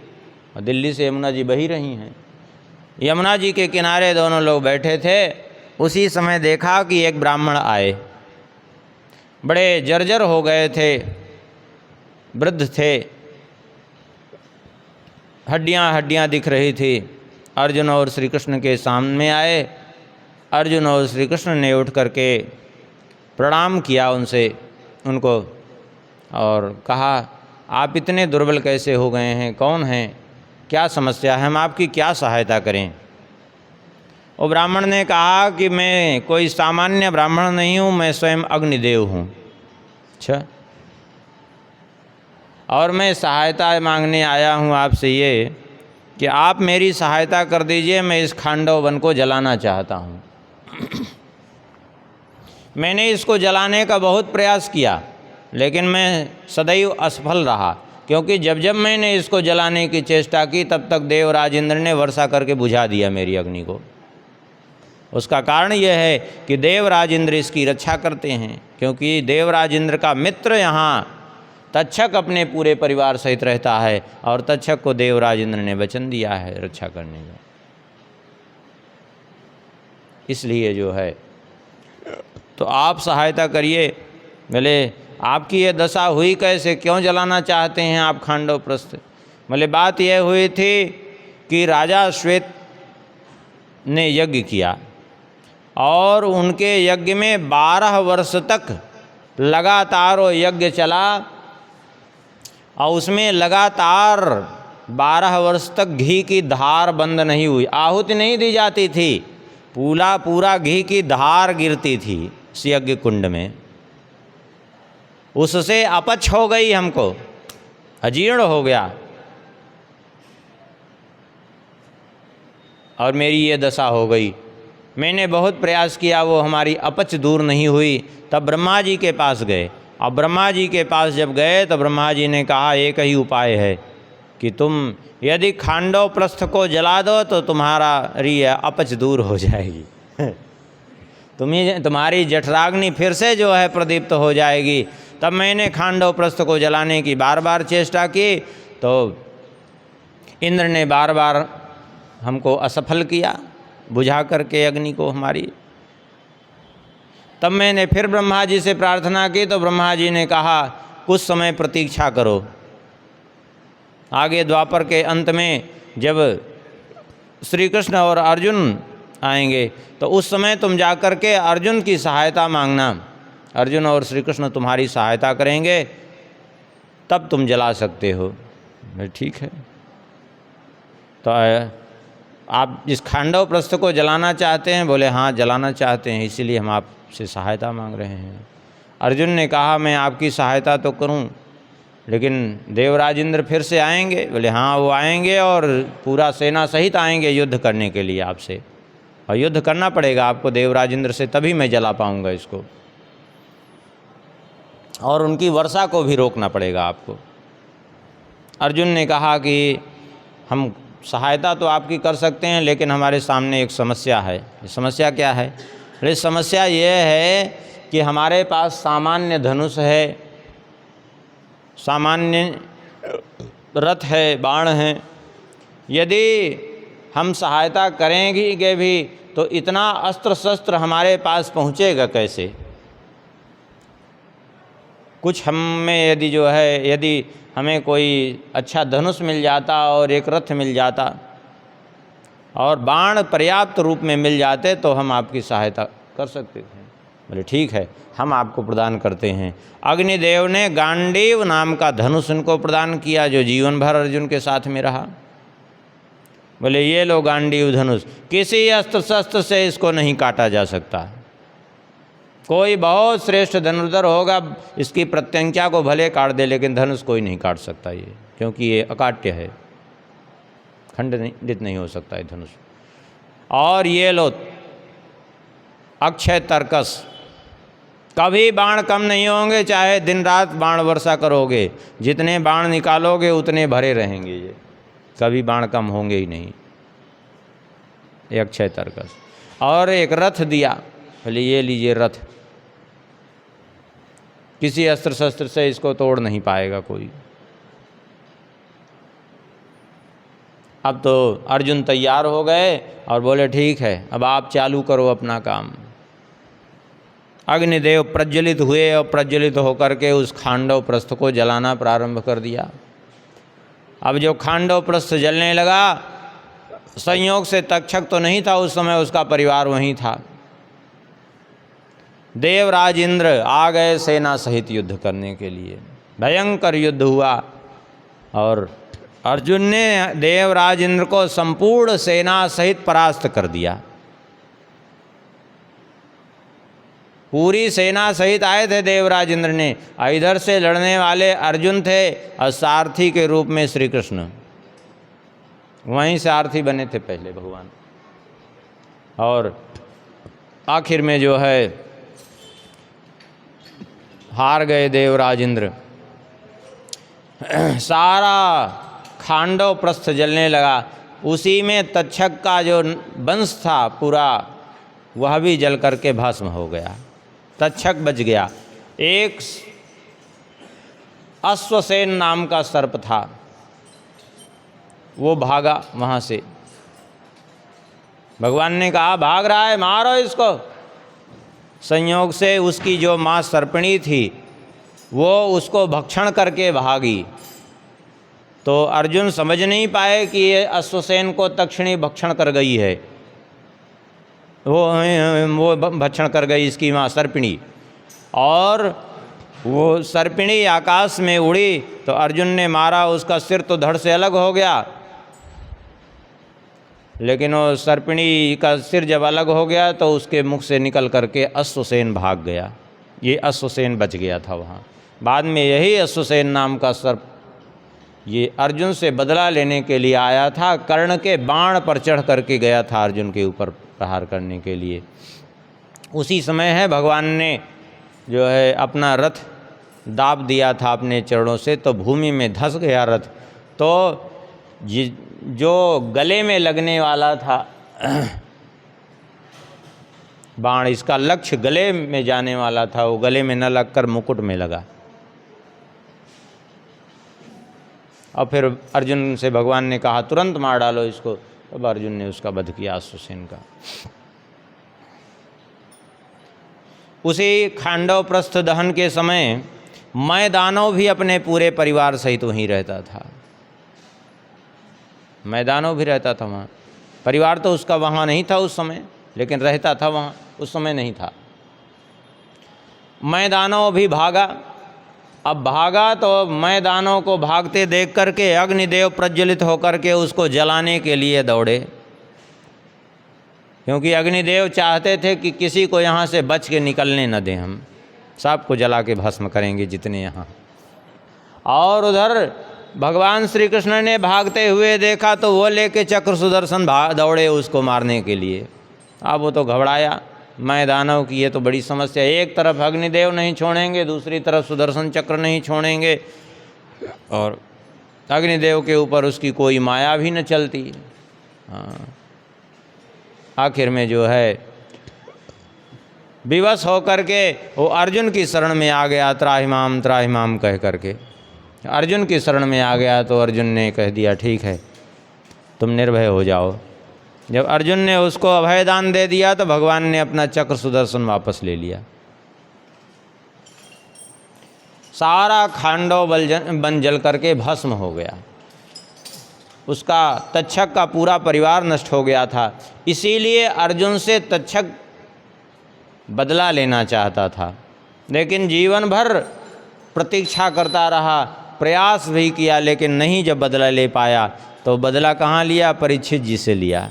और दिल्ली से यमुना जी बही रही हैं। यमुना जी के किनारे दोनों लोग बैठे थे। उसी समय देखा कि एक ब्राह्मण आए, बड़े जर्जर हो गए थे, वृद्ध थे, हड्डियां हड्डियां दिख रही थी। अर्जुन और श्री कृष्ण के सामने आए। अर्जुन और श्री कृष्ण ने उठ करके प्रणाम किया उनको और कहा, आप इतने दुर्बल कैसे हो गए हैं? कौन हैं? क्या समस्या है? हम आपकी क्या सहायता करें? वो ब्राह्मण ने कहा कि मैं कोई सामान्य ब्राह्मण नहीं हूँ, मैं स्वयं अग्निदेव हूँ। अच्छा, और मैं सहायता मांगने आया हूँ आपसे ये कि आप मेरी सहायता कर दीजिए, मैं इस खांडव वन को जलाना चाहता हूँ। मैंने इसको जलाने का बहुत प्रयास किया, लेकिन मैं सदैव असफल रहा, क्योंकि जब जब मैंने इसको जलाने की चेष्टा की तब तक देवराज इंद्र ने वर्षा करके बुझा दिया मेरी अग्नि को। उसका कारण यह है कि देवराज इंद्र इसकी रक्षा करते हैं, क्योंकि देवराज इंद्र का मित्र यहाँ तक्षक अपने पूरे परिवार सहित रहता है, और तक्षक को देवराज इंद्र ने वचन दिया है रक्षा करने का। इसलिए जो है तो आप सहायता करिए। बोले आपकी ये दशा हुई कैसे? क्यों जलाना चाहते हैं आप खांडव प्रस्थ? बोले बात यह हुई थी कि राजा श्वेत ने यज्ञ किया, और उनके यज्ञ में 12 वर्ष तक लगातार वो यज्ञ चला, और उसमें लगातार 12 वर्ष तक घी की धार बंद नहीं हुई, आहुति नहीं दी जाती थी, पूरा घी की धार गिरती थी इस यज्ञ कुंड में। उससे अपच हो गई, हमको अजीर्ण हो गया, और मेरी ये दशा हो गई। मैंने बहुत प्रयास किया, वो हमारी अपच दूर नहीं हुई। तब ब्रह्मा जी के पास गए, और ब्रह्मा जी के पास जब गए तो ब्रह्मा जी ने कहा एक ही उपाय है कि तुम यदि खांडव प्रस्थ को जला दो तो तुम्हारी अपच दूर हो जाएगी। तुम्हारी जठराग्नि फिर से जो है प्रदीप्त हो जाएगी। तब मैंने खांडव प्रस्थ को जलाने की बार बार चेष्टा की, तो इंद्र ने बार बार हमको असफल किया बुझा करके अग्नि को हमारी। तब मैंने फिर ब्रह्मा जी से प्रार्थना की, तो ब्रह्मा जी ने कहा कुछ समय प्रतीक्षा करो, आगे द्वापर के अंत में जब श्री कृष्ण और अर्जुन आएंगे तो उस समय तुम जाकर के अर्जुन की सहायता मांगना, अर्जुन और श्री कृष्ण तुम्हारी सहायता करेंगे, तब तुम जला सकते हो। ठीक है, तो आप इस खांडव प्रस्थ को जलाना चाहते हैं? बोले हाँ जलाना चाहते हैं, इसीलिए हम आपसे सहायता मांग रहे हैं। अर्जुन ने कहा मैं आपकी सहायता तो करूं, लेकिन देवराज इंद्र फिर से आएंगे? बोले हाँ वो आएंगे, और पूरा सेना सहित आएंगे युद्ध करने के लिए आपसे, और युद्ध करना पड़ेगा आपको देवराज इंद्र से, तभी मैं जला पाऊंगा इसको, और उनकी वर्षा को भी रोकना पड़ेगा आपको। अर्जुन ने कहा कि हम सहायता तो आपकी कर सकते हैं, लेकिन हमारे सामने एक समस्या है। समस्या क्या है? अरे समस्या ये है कि हमारे पास सामान्य धनुष है, सामान्य रथ है, बाण हैं, यदि हम सहायता करेंगे भी तो इतना अस्त्र शस्त्र हमारे पास पहुँचेगा कैसे? कुछ हम में यदि जो है, यदि हमें कोई अच्छा धनुष मिल जाता और एक रथ मिल जाता और बाण पर्याप्त रूप में मिल जाते तो हम आपकी सहायता कर सकते थे। बोले ठीक है, हम आपको प्रदान करते हैं। अग्निदेव ने गांडीव नाम का धनुष उनको प्रदान किया, जो जीवन भर अर्जुन के साथ में रहा। बोले ये लो गांडीव धनुष, किसी अस्त्र शस्त्र से इसको नहीं काटा जा सकता। कोई बहुत श्रेष्ठ धनुर्धर होगा, इसकी प्रत्यंचा को भले काट दे, लेकिन धनुष कोई नहीं काट सकता ये, क्योंकि ये अकाट्य है, खंडित नहीं हो सकता है धनुष। और ये लो अक्षय तर्कस, कभी बाण कम नहीं होंगे, चाहे दिन रात बाण वर्षा करोगे, जितने बाण निकालोगे उतने भरे रहेंगे, ये कभी बाण कम होंगे ही नहीं। ये अक्षय तर्कस। और एक रथ दिया, बोले ये लीजिए रथ, किसी अस्त्र शस्त्र से इसको तोड़ नहीं पाएगा कोई। अब तो अर्जुन तैयार हो गए और बोले ठीक है, अब आप चालू करो अपना काम। अग्निदेव प्रज्वलित हुए और प्रज्वलित होकर के उस खांडव प्रस्थ को जलाना प्रारंभ कर दिया। अब जो खांडव प्रस्थ जलने लगा, संयोग से तक्षक तो नहीं था उस समय, उसका परिवार वहीं था। देवराज इंद्र आ गए सेना सहित युद्ध करने के लिए। भयंकर युद्ध हुआ और अर्जुन ने देवराज इंद्र को संपूर्ण सेना सहित परास्त कर दिया। पूरी सेना सहित आए थे देवराज इंद्र ने। इधर से लड़ने वाले अर्जुन थे और सारथी के रूप में श्री कृष्ण, वहीं सारथी बने थे पहले भगवान। और आखिर में जो है हार गए देवराज इंद्र। सारा खांडव प्रस्थ जलने लगा। उसी में तक्षक का जो वंश था पूरा, वह भी जल करके भस्म हो गया। तक्षक बच गया। एक अश्वसेन नाम का सर्प था, वो भागा वहाँ से। भगवान ने कहा भाग रहा है, मारो इसको। संयोग से उसकी जो माँ सर्पिणी थी वो उसको भक्षण करके भागी। तो अर्जुन समझ नहीं पाए कि ये अश्वसेन को तक्षिणी भक्षण कर गई है। वो भक्षण कर गई इसकी माँ सर्पिणी। और वो सर्पिणी आकाश में उड़ी तो अर्जुन ने मारा, उसका सिर तो धड़ से अलग हो गया। लेकिन वो सर्पिणी का सिर जब अलग हो गया तो उसके मुख से निकल करके अश्वसेन भाग गया। ये अश्वसेन बच गया था वहाँ। बाद में यही अश्वसेन नाम का सर्प ये अर्जुन से बदला लेने के लिए आया था। कर्ण के बाण पर चढ़ करके गया था अर्जुन के ऊपर प्रहार करने के लिए। उसी समय है भगवान ने जो है अपना रथ दाब दिया था अपने चरणों से, तो भूमि में धंस गया रथ। तो जो गले में लगने वाला था बाण, इसका लक्ष्य गले में जाने वाला था, वो गले में न लगकर मुकुट में लगा। और फिर अर्जुन से भगवान ने कहा तुरंत मार डालो इसको। तब अर्जुन ने उसका वध किया अश्वसेन का। उसी खांडव प्रस्थ दहन के समय मैं दानव भी अपने पूरे परिवार सहित वहीं रहता था। मैं दानव भी रहता था वहाँ। परिवार तो उसका वहाँ नहीं था उस समय, लेकिन रहता था वहाँ, उस समय नहीं था। मैं दानव भी भागा। अब भागा तो मैं दानव को भागते देख करके अग्निदेव प्रज्वलित होकर के उसको जलाने के लिए दौड़े, क्योंकि अग्निदेव चाहते थे कि किसी को यहाँ से बच के निकलने न दें, हम सबको जला के भस्म करेंगे जितने यहाँ। और उधर भगवान श्री कृष्ण ने भागते हुए देखा तो वो लेके चक्र सुदर्शन दौड़े उसको मारने के लिए। अब वो तो घबराया। मैं दानव की ये तो बड़ी समस्या, एक तरफ अग्निदेव नहीं छोड़ेंगे, दूसरी तरफ सुदर्शन चक्र नहीं छोड़ेंगे, और अग्निदेव के ऊपर उसकी कोई माया भी न चलती। हाँ, आखिर में जो है विवश होकर के वो अर्जुन की शरण में आ गया। त्राहिमाम कह करके अर्जुन की शरण में आ गया। तो अर्जुन ने कह दिया ठीक है, तुम निर्भय हो जाओ। जब अर्जुन ने उसको अभयदान दे दिया तो भगवान ने अपना चक्र सुदर्शन वापस ले लिया। सारा खांडव बन जल करके भस्म हो गया। उसका तक्षक का पूरा परिवार नष्ट हो गया था। इसीलिए अर्जुन से तक्षक बदला लेना चाहता था, लेकिन जीवन भर प्रतीक्षा करता रहा, प्रयास भी किया, लेकिन नहीं जब बदला ले पाया तो बदला कहाँ लिया? परीक्षित जी से लिया।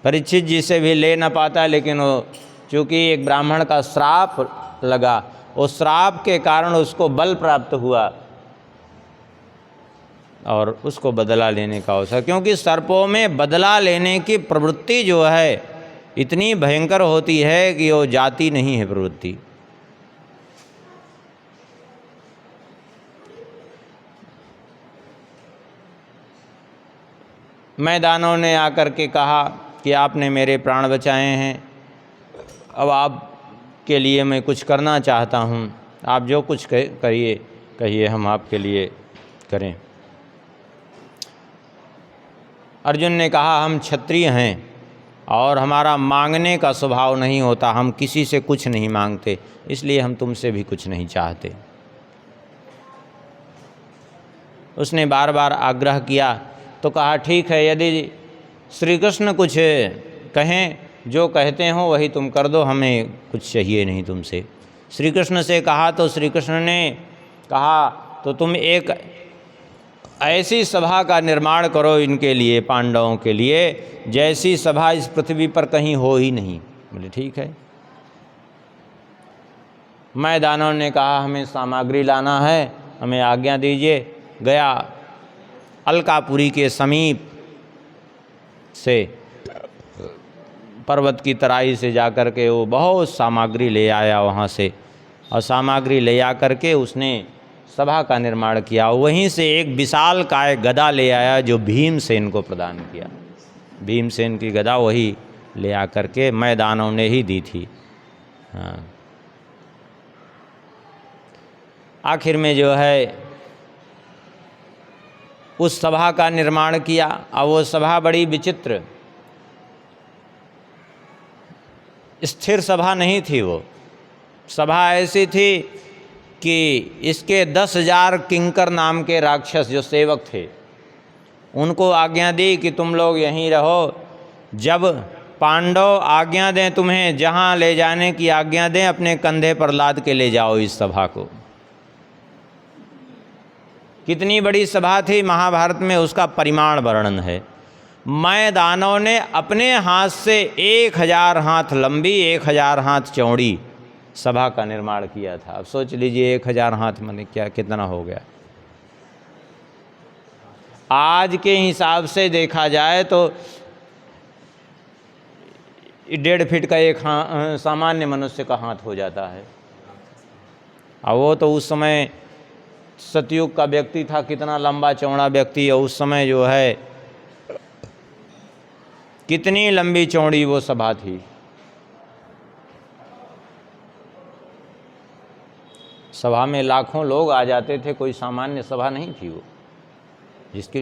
परीक्षित जी से भी ले ना पाता, लेकिन वो चूँकि एक ब्राह्मण का श्राप लगा, उस श्राप के कारण उसको बल प्राप्त हुआ और उसको बदला लेने का अवसर। क्योंकि सर्पों में बदला लेने की प्रवृत्ति जो है इतनी भयंकर होती है कि वो जाती नहीं है प्रवृत्ति। मैं दानव ने आकर के कहा कि आपने मेरे प्राण बचाए हैं, अब आप के लिए मैं कुछ करना चाहता हूँ, आप जो कुछ करिए कहिए, हम आपके लिए करें। अर्जुन ने कहा, हम क्षत्रिय हैं और हमारा मांगने का स्वभाव नहीं होता, हम किसी से कुछ नहीं मांगते, इसलिए हम तुमसे भी कुछ नहीं चाहते। उसने बार बार आग्रह किया तो कहा, ठीक है, यदि श्री कृष्ण कुछ कहें, जो कहते हो वही तुम कर दो, हमें कुछ चाहिए नहीं तुमसे। श्री कृष्ण से कहा तो श्री कृष्ण ने कहा, तो तुम एक ऐसी सभा का निर्माण करो इनके लिए, पांडवों के लिए, जैसी सभा इस पृथ्वी पर कहीं हो ही नहीं। बोले ठीक है। मैदानों ने कहा, हमें सामग्री लाना है, हमें आज्ञा दीजिए। गया अलकापुरी के समीप से पर्वत की तराई से जाकर के वो बहुत सामग्री ले आया वहाँ से, और सामग्री ले आकर के उसने सभा का निर्माण किया। वहीं से एक विशाल काय गदा ले आया जो भीमसेन को प्रदान किया। भीमसेन की गदा वही ले आकर के मैदानों ने ही दी थी। हाँ, आखिर में जो है उस सभा का निर्माण किया। और वो सभा बड़ी विचित्र, स्थिर सभा नहीं थी। वो सभा ऐसी थी कि इसके 10,000 किंकर नाम के राक्षस जो सेवक थे, उनको आज्ञा दी कि तुम लोग यहीं रहो, जब पांडव आज्ञा दें तुम्हें, जहाँ ले जाने की आज्ञा दें, अपने कंधे पर लाद के ले जाओ इस सभा को। कितनी बड़ी सभा थी, महाभारत में उसका परिमाण वर्णन है। मैदानों ने अपने हाथ से 1000 हाथ लंबी, 1000 हाथ चौड़ी सभा का निर्माण किया था। अब सोच लीजिए 1000 हाथ माने क्या, कितना हो गया। आज के हिसाब से देखा जाए तो 1.5 फीट का एक सामान्य मनुष्य का हाथ हो जाता है। और वो तो उस समय सतयुग का व्यक्ति था, कितना लंबा चौड़ा व्यक्ति, और उस समय जो है कितनी लंबी चौड़ी वो सभा थी। सभा में लाखों लोग आ जाते थे, कोई सामान्य सभा नहीं थी वो,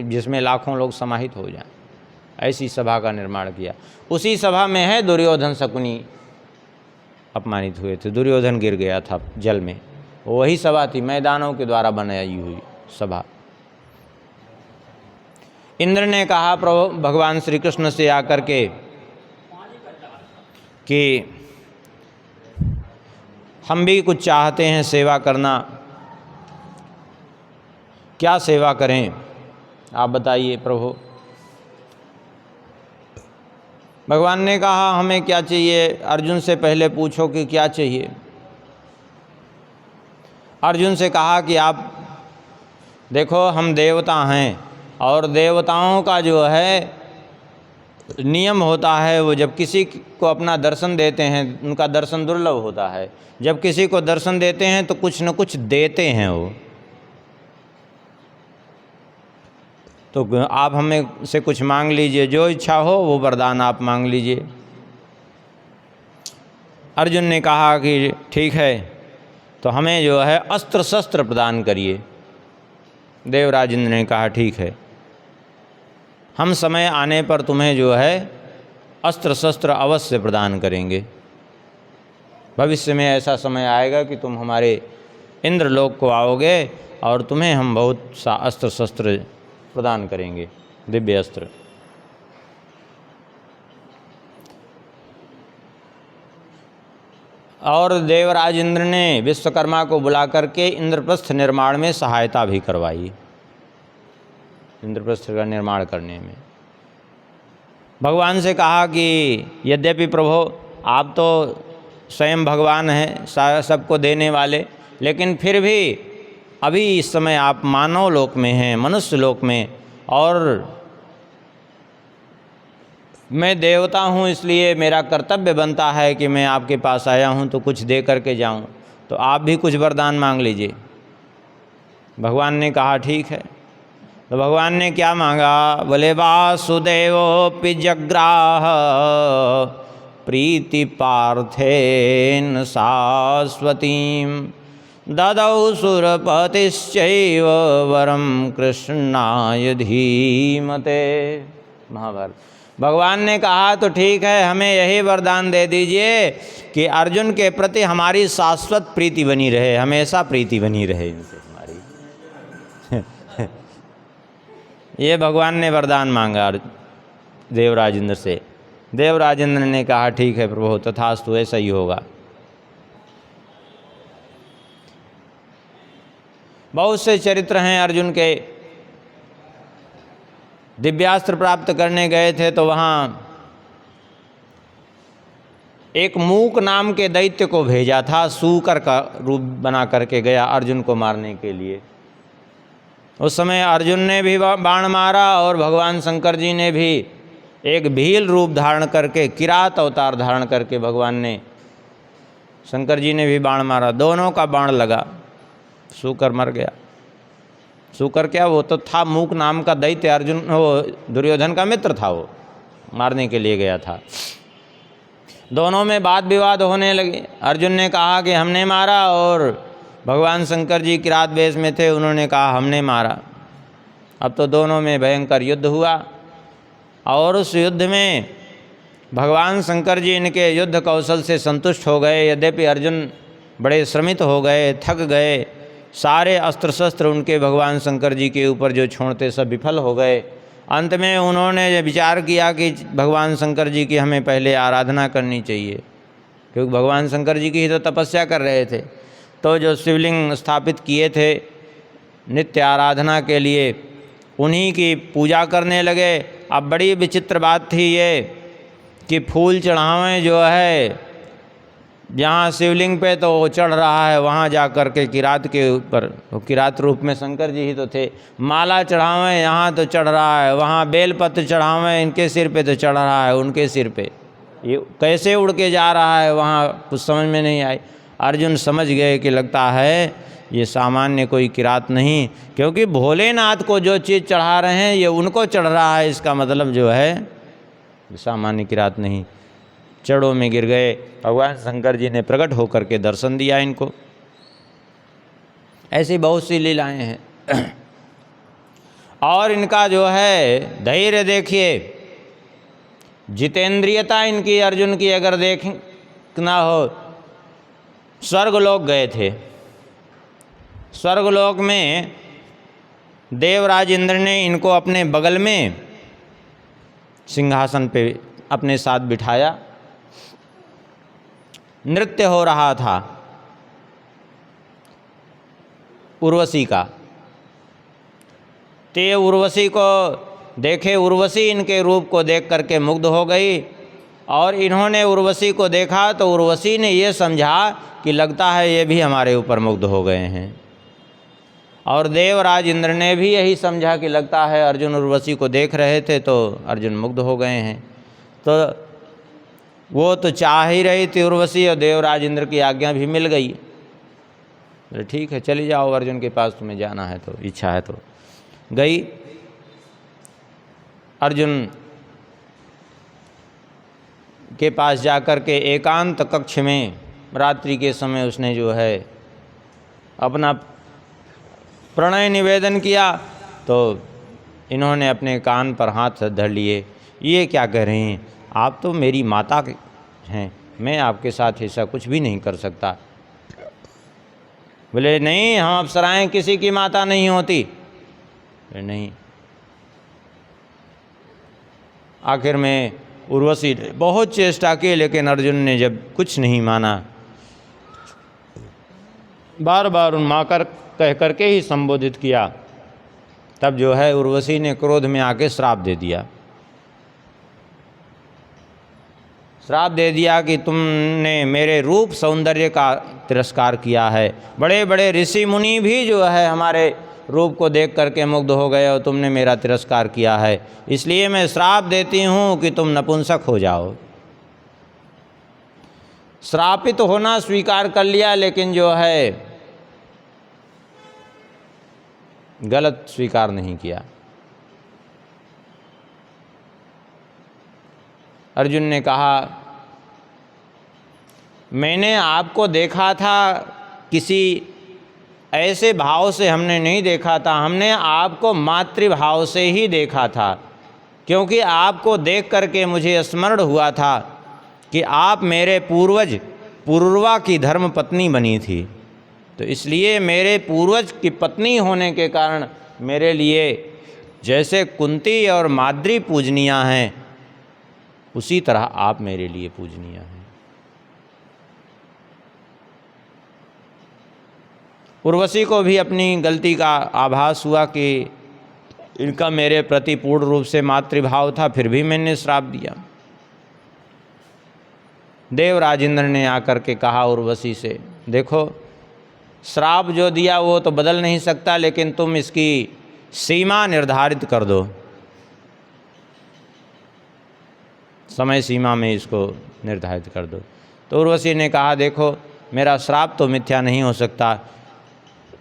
जिसमें लाखों लोग समाहित हो जाएं। ऐसी सभा का निर्माण किया। उसी सभा में है दुर्योधन शकुनी अपमानित हुए थे, दुर्योधन गिर गया था जल में, वही सभा थी, मैदानों के द्वारा बनाई हुई सभा। इंद्र ने कहा प्रभु भगवान श्री कृष्ण से आकर के कि हम भी कुछ चाहते हैं सेवा करना, क्या सेवा करें आप बताइए प्रभु। भगवान ने कहा, हमें क्या चाहिए, अर्जुन से पहले पूछो कि क्या चाहिए। अर्जुन से कहा कि आप देखो, हम देवता हैं और देवताओं का जो है नियम होता है, वो जब किसी को अपना दर्शन देते हैं, उनका दर्शन दुर्लभ होता है, जब किसी को दर्शन देते हैं तो कुछ न कुछ देते हैं वो। तो आप हमें से कुछ मांग लीजिए, जो इच्छा हो वो वरदान आप मांग लीजिए। अर्जुन ने कहा कि ठीक है, तो हमें जो है अस्त्र शस्त्र प्रदान करिए। देवराज इंद्र ने कहा ठीक है, हम समय आने पर तुम्हें जो है अस्त्र शस्त्र अवश्य प्रदान करेंगे। भविष्य में ऐसा समय आएगा कि तुम हमारे इंद्रलोक को आओगे और तुम्हें हम बहुत सा अस्त्र शस्त्र प्रदान करेंगे, दिव्य अस्त्र। और देवराज इंद्र ने विश्वकर्मा को बुला करके इंद्रप्रस्थ निर्माण में सहायता भी करवाई, इंद्रप्रस्थ का निर्माण करने में। भगवान से कहा कि यद्यपि प्रभु आप तो स्वयं भगवान हैं, सबको देने वाले, लेकिन फिर भी अभी इस समय आप मानव लोक में हैं, मनुष्य लोक में, और मैं देवता हूँ, इसलिए मेरा कर्तव्य बनता है कि मैं आपके पास आया हूँ तो कुछ दे करके जाऊँ, तो आप भी कुछ वरदान मांग लीजिए। भगवान ने कहा ठीक है। तो भगवान ने क्या मांगा, बोले वासुदेवोऽपि जग्राह प्रीति पार्थेन शाश्वतीं ददौ सुरपतिश्चैव वरम कृष्णाय धीमते। महाभारत। भगवान ने कहा तो ठीक है, हमें यही वरदान दे दीजिए कि अर्जुन के प्रति हमारी शाश्वत प्रीति बनी रहे, हमेशा प्रीति बनी रहे इनसे हमारी। ये भगवान ने वरदान मांगा देवराज इंद्र से। देवराज इंद्र ने कहा ठीक है प्रभु, तथास्तु, ऐसा ही होगा। बहुत से चरित्र हैं अर्जुन के। दिव्यास्त्र प्राप्त करने गए थे तो वहाँ एक मूक नाम के दैत्य को भेजा था, सूकर का रूप बना करके गया अर्जुन को मारने के लिए। उस समय अर्जुन ने भी बाण मारा और भगवान शंकर जी ने भी एक भील रूप धारण करके, किरात अवतार धारण करके भगवान ने, शंकर जी ने भी बाण मारा। दोनों का बाण लगा, सूकर मर गया। सूकर क्या, वो तो था मूक नाम का दैत्य, अर्जुन वो दुर्योधन का मित्र था, वो मारने के लिए गया था। दोनों में वाद विवाद होने लगे। अर्जुन ने कहा कि हमने मारा, और भगवान शंकर जी किरात वेश में थे, उन्होंने कहा हमने मारा। अब तो दोनों में भयंकर युद्ध हुआ, और उस युद्ध में भगवान शंकर जी इनके युद्ध कौशल से संतुष्ट हो गए। यद्यपि अर्जुन बड़े श्रमित हो गए, थक गए, सारे अस्त्र शस्त्र उनके भगवान शंकर जी के ऊपर जो छोड़ते सब विफल हो गए। अंत में उन्होंने विचार किया कि भगवान शंकर जी की हमें पहले आराधना करनी चाहिए, क्योंकि भगवान शंकर जी की ही तो तपस्या कर रहे थे। तो जो शिवलिंग स्थापित किए थे नित्य आराधना के लिए, उन्हीं की पूजा करने लगे। अब बड़ी विचित्र बात थी ये कि फूल चढ़ावें जो है, जहाँ शिवलिंग पे तो वो चढ़ रहा है, वहाँ जा कर के किरात के ऊपर, वो किरात रूप में शंकर जी ही तो थे। माला चढ़ावें, यहाँ तो चढ़ रहा है, वहाँ बेलपत्र चढ़ावें, इनके सिर पे तो चढ़ रहा है, उनके सिर पे। ये कैसे उड़ के जा रहा है वहाँ, कुछ समझ में नहीं आई। अर्जुन समझ गए कि लगता है ये सामान्य कोई किरात नहीं, क्योंकि भोलेनाथ को जो चीज़ चढ़ा रहे हैं ये उनको चढ़ रहा है, इसका मतलब जो है सामान्य किरात नहीं। चढ़ों में गिर गए। भगवान शंकर जी ने प्रकट होकर के दर्शन दिया इनको। ऐसी बहुत सी लीलाएं हैं। और इनका जो है धैर्य देखिए, जितेंद्रियता इनकी, अर्जुन की अगर देखना हो, स्वर्गलोक गए थे। स्वर्गलोक में देवराज इंद्र ने इनको अपने बगल में सिंहासन पे अपने साथ बिठाया। नृत्य हो रहा था उर्वशी का। ते उर्वशी को देखे, उर्वशी इनके रूप को देख करके मुग्ध हो गई, और इन्होंने उर्वशी को देखा तो उर्वशी ने ये समझा कि लगता है ये भी हमारे ऊपर मुग्ध हो गए हैं। और देवराज इंद्र ने भी यही समझा कि लगता है अर्जुन उर्वशी को देख रहे थे तो अर्जुन मुग्ध हो गए हैं। तो वो तो चाह ही रही थी उर्वशी, और देवराज इंद्र की आज्ञा भी मिल गई। बोले ठीक है चली जाओ, अर्जुन के पास तुम्हें जाना है तो, इच्छा है तो। गई। अर्जुन के पास जाकर के एकांत कक्ष में रात्रि के समय उसने जो है अपना प्रणय निवेदन किया। तो इन्होंने अपने कान पर हाथ धर लिए। ये क्या कह रहे हैं, आप तो मेरी माता हैं, मैं आपके साथ ऐसा कुछ भी नहीं कर सकता। बोले नहीं, हम अप्सराएं किसी की माता नहीं होती। नहीं। आखिर में उर्वशी ने बहुत चेष्टा की, लेकिन अर्जुन ने जब कुछ नहीं माना, बार बार उन माकर कह करके ही संबोधित किया, तब जो है उर्वशी ने क्रोध में आके श्राप दे दिया। श्राप दे दिया कि तुमने मेरे रूप सौंदर्य का तिरस्कार किया है। बड़े बड़े ऋषि मुनि भी जो है हमारे रूप को देख करके मुग्ध हो गए, और तुमने मेरा तिरस्कार किया है, इसलिए मैं श्राप देती हूँ कि तुम नपुंसक हो जाओ। श्रापित होना स्वीकार कर लिया, लेकिन जो है गलत स्वीकार नहीं किया। अर्जुन ने कहा मैंने आपको देखा था, किसी ऐसे भाव से हमने नहीं देखा था, हमने आपको मातृभाव से ही देखा था, क्योंकि आपको देख करके मुझे स्मरण हुआ था कि आप मेरे पूर्वज पूर्वा की धर्म पत्नी बनी थी। तो इसलिए मेरे पूर्वज की पत्नी होने के कारण मेरे लिए जैसे कुंती और माद्री पूजनीय हैं, उसी तरह आप मेरे लिए पूजनीय हैं। उर्वशी को भी अपनी गलती का आभास हुआ कि इनका मेरे प्रति पूर्ण रूप से मातृभाव था, फिर भी मैंने श्राप दिया। देवराज इंद्र ने आकर के कहा उर्वशी से, देखो श्राप जो दिया वो तो बदल नहीं सकता, लेकिन तुम इसकी सीमा निर्धारित कर दो, समय सीमा में इसको निर्धारित कर दो। तो उर्वशी ने कहा, देखो मेरा श्राप तो मिथ्या नहीं हो सकता,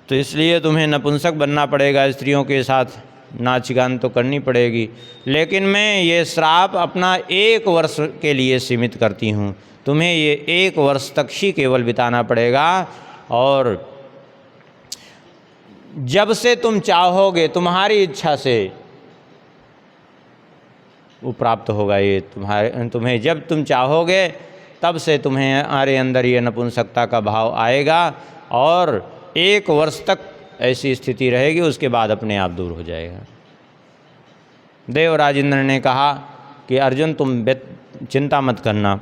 तो इसलिए तुम्हें नपुंसक बनना पड़ेगा, स्त्रियों के साथ नाच गान तो करनी पड़ेगी, लेकिन मैं ये श्राप अपना 1 वर्ष के लिए सीमित करती हूँ। तुम्हें ये 1 वर्ष तक ही केवल बिताना पड़ेगा, और जब से तुम चाहोगे, तुम्हारी इच्छा से वो प्राप्त होगा। ये तुम्हें जब तुम चाहोगे तब से तुम्हारे अंदर ये नपुंसकता का भाव आएगा, और 1 वर्ष तक ऐसी स्थिति रहेगी, उसके बाद अपने आप दूर हो जाएगा। देवराज इंद्र ने कहा कि अर्जुन तुम चिंता मत करना,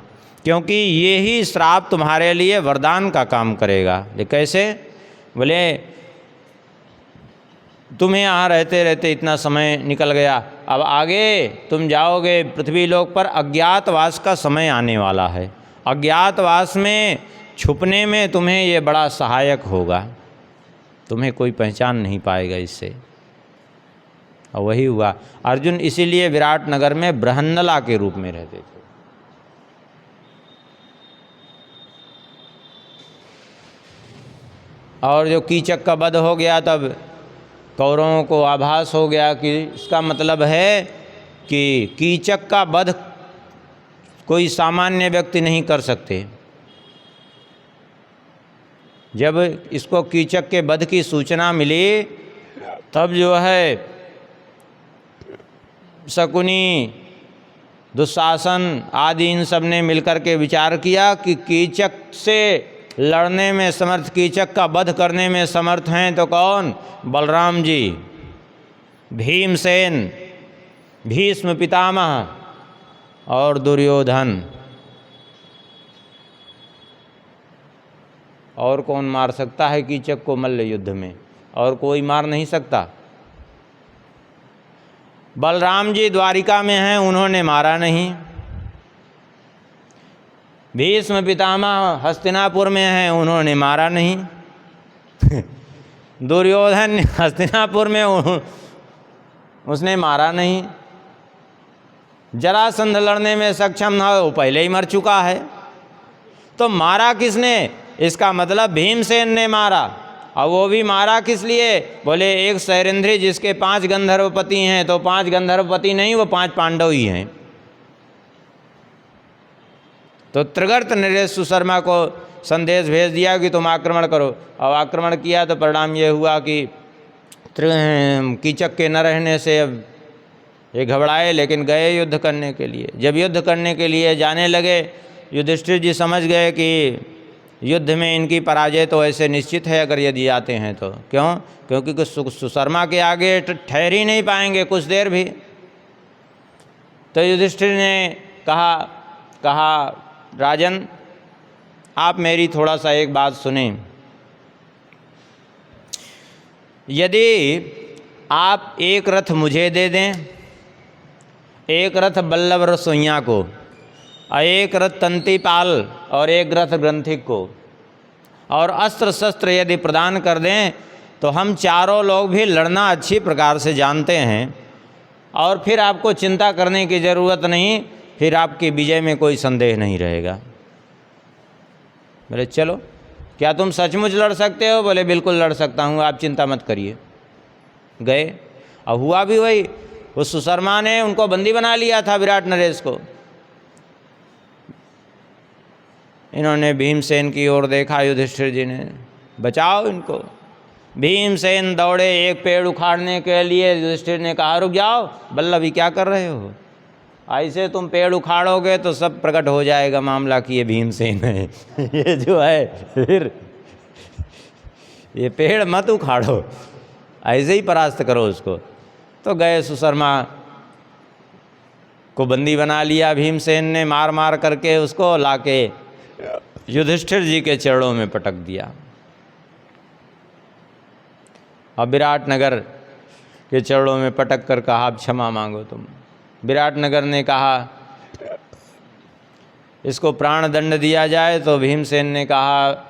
क्योंकि ये ही श्राप तुम्हारे लिए वरदान का काम करेगा। कैसे? बोले तुम्हें यहाँ रहते रहते इतना समय निकल गया, अब आगे तुम जाओगे पृथ्वी लोक पर, अज्ञातवास का समय आने वाला है। अज्ञातवास में छुपने में तुम्हें ये बड़ा सहायक होगा, तुम्हें कोई पहचान नहीं पाएगा इससे। और वही हुआ। अर्जुन इसीलिए विराट नगर में बृहन्नला के रूप में रहते थे। और जो कीचक का वध हो गया, तब कौरवों को आभास हो गया कि इसका मतलब है कि कीचक का वध कोई सामान्य व्यक्ति नहीं कर सकते। जब इसको कीचक के वध की सूचना मिली, तब जो है शकुनी, दुशासन आदि इन सब ने मिलकर के विचार किया कि कीचक से लड़ने में समर्थ, कीचक का वध करने में समर्थ हैं तो कौन? बलराम जी, भीमसेन, भीष्म पितामह और दुर्योधन। और कौन मार सकता है कीचक को मल्ल युद्ध में? और कोई मार नहीं सकता। बलराम जी द्वारिका में हैं, उन्होंने मारा नहीं। भीष्म पितामह हस्तिनापुर में हैं, उन्होंने मारा नहीं। दुर्योधन हस्तिनापुर में उसने मारा नहीं। जरासंध लड़ने में सक्षम न हो, वो पहले ही मर चुका है। तो मारा किसने? इसका मतलब भीमसेन ने मारा। और वो भी मारा किस लिए? बोले एक सैरेंद्री जिसके 5 गंधर्वपति हैं, तो 5 गंधर्वपति नहीं, वो 5 पांडव ही हैं। तो त्रिगर्त नरेश सुशर्मा को संदेश भेज दिया कि तुम आक्रमण करो। अब आक्रमण किया तो परिणाम ये हुआ कि कीचक के न रहने से अब ये घबराए, लेकिन गए युद्ध करने के लिए। जब युद्ध करने के लिए जाने लगे, युधिष्ठिर जी समझ गए कि युद्ध में इनकी पराजय तो ऐसे निश्चित है अगर यदि आते हैं तो। क्यों? क्योंकि कुछ सुशर्मा के आगे ठहर ही नहीं पाएंगे कुछ देर भी। तो युधिष्ठिर ने कहा राजन, आप मेरी थोड़ा सा एक बात सुने। यदि आप एक रथ मुझे दे दें, एक रथ बल्लभ रसोइया को, और एक रथ तंतीपाल और एक रथ ग्रंथिक को, और अस्त्र शस्त्र यदि प्रदान कर दें, तो हम चारों लोग भी लड़ना अच्छी प्रकार से जानते हैं, और फिर आपको चिंता करने की ज़रूरत नहीं, फिर आपकी विजय में कोई संदेह नहीं रहेगा। बोले चलो, क्या तुम सचमुच लड़ सकते हो? बोले बिल्कुल लड़ सकता हूँ, आप चिंता मत करिए। गए, अब हुआ भी वही। उस सुशर्मा ने उनको बंदी बना लिया था, विराट नरेश को। इन्होंने भीमसेन की ओर देखा, युधिष्ठिर जी ने, बचाओ इनको। भीमसेन दौड़े एक पेड़ उखाड़ने के लिए। युधिष्ठिर ने कहा, रुक जाओ बल्लभ, ये क्या कर रहे हो? ऐसे तुम पेड़ उखाड़ोगे तो सब प्रकट हो जाएगा मामला कि ये भीमसेन है। ये जो है, फिर ये पेड़ मत उखाड़ो, ऐसे ही परास्त करो उसको। तो गए, सुशर्मा को बंदी बना लिया भीमसेन ने, मार मार करके उसको लाके युधिष्ठिर जी के चरणों में पटक दिया। अब विराटनगर के चरणों में पटक कर कहा, अब क्षमा मांगो तुम। विराटनगर ने कहा, इसको प्राण दंड दिया जाए। तो भीमसेन ने कहा,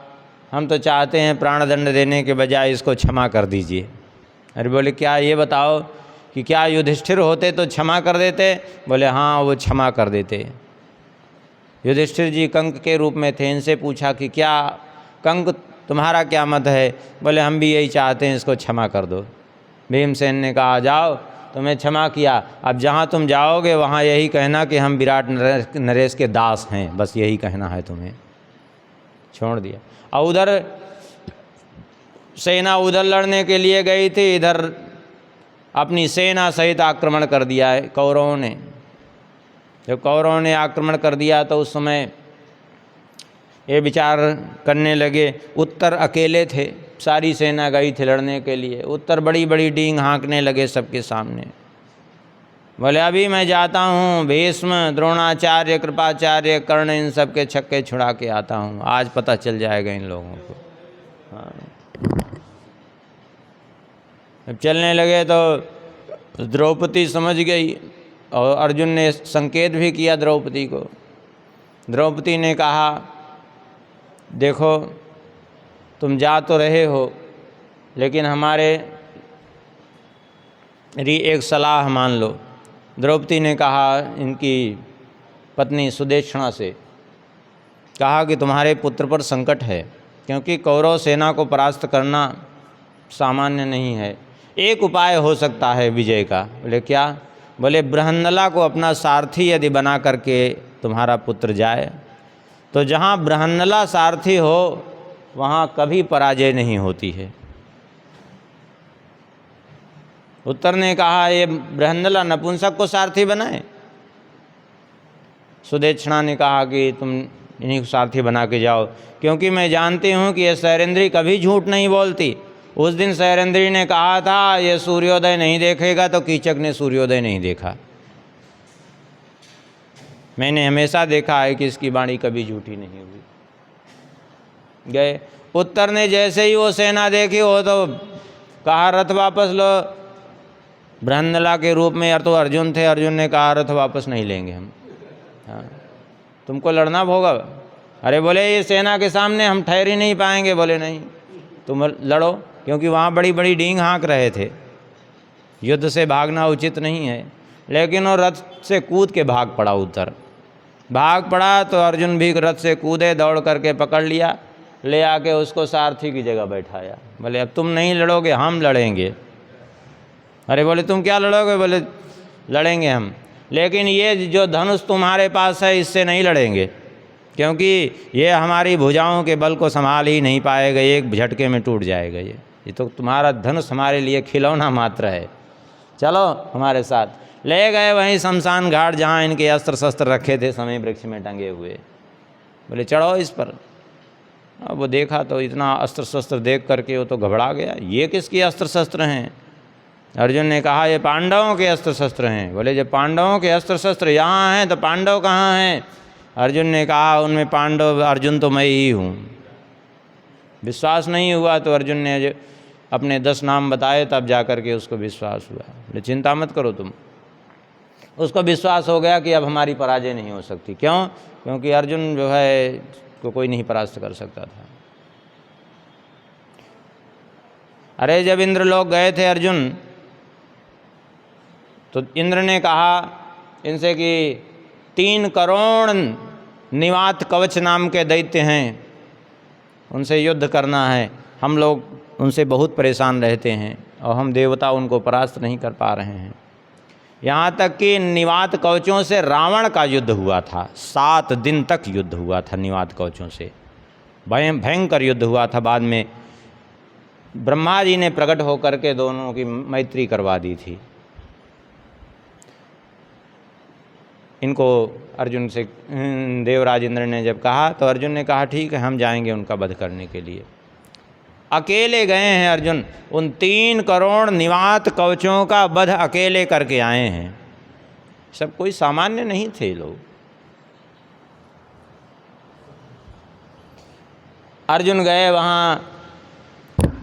हम तो चाहते हैं प्राण दंड देने के बजाय इसको क्षमा कर दीजिए। अरे बोले, क्या ये बताओ कि क्या युधिष्ठिर होते तो क्षमा कर देते? बोले हाँ, वो क्षमा कर देते। युधिष्ठिर जी कंक के रूप में थे। इनसे पूछा कि क्या कंक, तुम्हारा क्या मत है? बोले हम भी यही चाहते हैं, इसको क्षमा कर दो। भीमसेन ने कहा, जाओ, तुम्हें क्षमा किया। अब जहाँ तुम जाओगे वहाँ यही कहना कि हम विराट नरेश के दास हैं, बस यही कहना है तुम्हें। छोड़ दिया। और उधर सेना उधर लड़ने के लिए गई थी, इधर अपनी सेना सहित आक्रमण कर दिया है कौरवों ने। जब कौरवों ने आक्रमण कर दिया तो उस समय ये विचार करने लगे, उत्तर अकेले थे, सारी सेना गई थी लड़ने के लिए। उत्तर बड़ी बड़ी डींग हाँकने लगे सबके सामने। बोले अभी मैं जाता हूँ, भीष्म, द्रोणाचार्य, कृपाचार्य, कर्ण, इन सब के छक्के छुड़ा के आता हूँ, आज पता चल जाएगा इन लोगों को। हाँ। जब चलने लगे तो द्रौपदी समझ गई और अर्जुन ने संकेत भी किया द्रौपदी को। द्रौपदी ने कहा, देखो तुम जा तो रहे हो, लेकिन हमारे एक सलाह मान लो। द्रौपदी ने कहा इनकी पत्नी सुदेक्षणा से, कहा कि तुम्हारे पुत्र पर संकट है, क्योंकि कौरव सेना को परास्त करना सामान्य नहीं है। एक उपाय हो सकता है विजय का। बोले क्या? बोले बृहन्नला को अपना सारथी यदि बना करके तुम्हारा पुत्र जाए तो जहाँ बृहन्नला सारथी हो वहाँ कभी पराजय नहीं होती है। उत्तर ने कहा, ये बृहन्नला नपुंसक को सारथी बनाए? सुदेक्षणा ने कहा कि तुम इन्हीं को सारथी बना के जाओ, क्योंकि मैं जानती हूँ कि ये शैलेंद्री कभी झूठ नहीं बोलती। उस दिन शैलेंद्री ने कहा था ये सूर्योदय नहीं देखेगा, तो कीचक ने सूर्योदय नहीं देखा। मैंने हमेशा देखा है कि इसकी वाणी कभी झूठी नहीं हुई। गए। उत्तर ने जैसे ही वो सेना देखी, वो तो कहा रथ वापस लो। बृहन्नला के रूप में तो अर्जुन थे। अर्जुन ने कहा रथ वापस नहीं लेंगे हम, हाँ तुमको लड़ना होगा। अरे बोले ये सेना के सामने हम ठहर ही नहीं पाएंगे। बोले नहीं, तुम लड़ो, क्योंकि वहाँ बड़ी बड़ी डींग हाँक रहे थे। युद्ध से भागना उचित नहीं है। लेकिन वो रथ से कूद के भाग पड़ा। उत्तर भाग पड़ा तो अर्जुन भी रथ से कूदे, दौड़ करके पकड़ लिया, ले आके उसको सारथी की जगह बैठाया। बोले अब तुम नहीं लड़ोगे, हम लड़ेंगे। अरे बोले तुम क्या लड़ोगे? बोले लड़ेंगे हम, लेकिन ये जो धनुष तुम्हारे पास है इससे नहीं लड़ेंगे, क्योंकि ये हमारी भुजाओं के बल को संभाल ही नहीं पाएगा, एक झटके में टूट जाएगा। ये तो तुम्हारा धनुष हमारे लिए खिलौना मात्र है, चलो हमारे साथ। ले गए वहीं शमशान घाट जहाँ इनके अस्त्र शस्त्र रखे थे, समय वृक्ष में टंगे हुए। बोले चढ़ो इस पर। अब वो देखा तो इतना अस्त्र शस्त्र देख करके वो तो घबरा गया, ये किसके अस्त्र शस्त्र हैं? अर्जुन ने कहा ये पांडवों के अस्त्र शस्त्र हैं। बोले जब पांडवों के अस्त्र शस्त्र यहाँ हैं तो पांडव कहाँ हैं? अर्जुन ने कहा उनमें पांडव, अर्जुन तो मैं ही हूँ। विश्वास नहीं हुआ तो अर्जुन ने अपने 10 नाम बताए, तब जा कर के उसको विश्वास हुआ। बोले चिंता मत करो तुम। उसको विश्वास हो गया कि अब हमारी पराजय नहीं हो सकती। क्यों? क्योंकि अर्जुन जो है को कोई नहीं परास्त कर सकता था। अरे जब इंद्रलोक गए थे अर्जुन, तो इंद्र ने कहा इनसे कि 3 करोड़ निवात कवच नाम के दैत्य हैं, उनसे युद्ध करना है। हम लोग उनसे बहुत परेशान रहते हैं और हम देवता उनको परास्त नहीं कर पा रहे हैं। यहाँ तक कि निवात कवचों से रावण का युद्ध हुआ था। 7 दिन तक युद्ध हुआ था निवात कवचों से, भयंकर युद्ध हुआ था। बाद में ब्रह्मा जी ने प्रकट होकर के दोनों की मैत्री करवा दी थी। इनको अर्जुन से देवराज इंद्र ने जब कहा तो अर्जुन ने कहा ठीक है, हम जाएंगे उनका वध करने के लिए। अकेले गए हैं अर्जुन, उन 3 करोड़ निवात कवचों का वध अकेले करके आए हैं। सब कोई सामान्य नहीं थे लोग। अर्जुन गए वहाँ,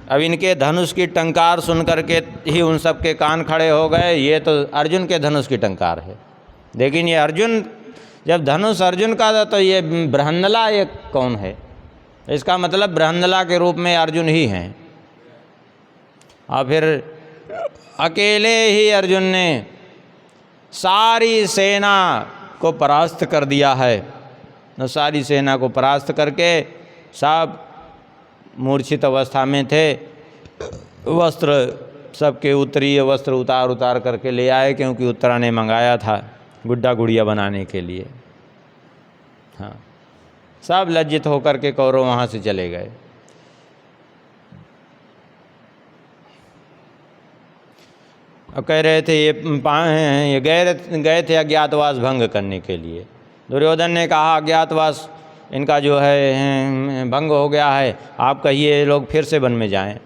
अब इनके धनुष की टंकार सुन करके ही उन सब के कान खड़े हो गए। ये तो अर्जुन के धनुष की टंकार है, लेकिन ये अर्जुन, जब धनुष अर्जुन का था तो ये बृहन्नला ये कौन है? इसका मतलब बृहन्नला के रूप में अर्जुन ही हैं। और फिर अकेले ही अर्जुन ने सारी सेना को परास्त कर दिया है। तो सारी सेना को परास्त करके सब मूर्छित अवस्था में थे। वस्त्र सबके उत्तरीय वस्त्र उतार उतार करके ले आए, क्योंकि उत्तरा ने मंगाया था गुड्डा गुड़िया बनाने के लिए। हाँ, सब लज्जित होकर के कौरव वहाँ से चले गए। और कह रहे थे ये गए थे अज्ञातवास भंग करने के लिए। दुर्योधन ने कहा अज्ञातवास इनका जो है भंग हो गया है, आप कहिए ये लोग फिर से वन में जाएं।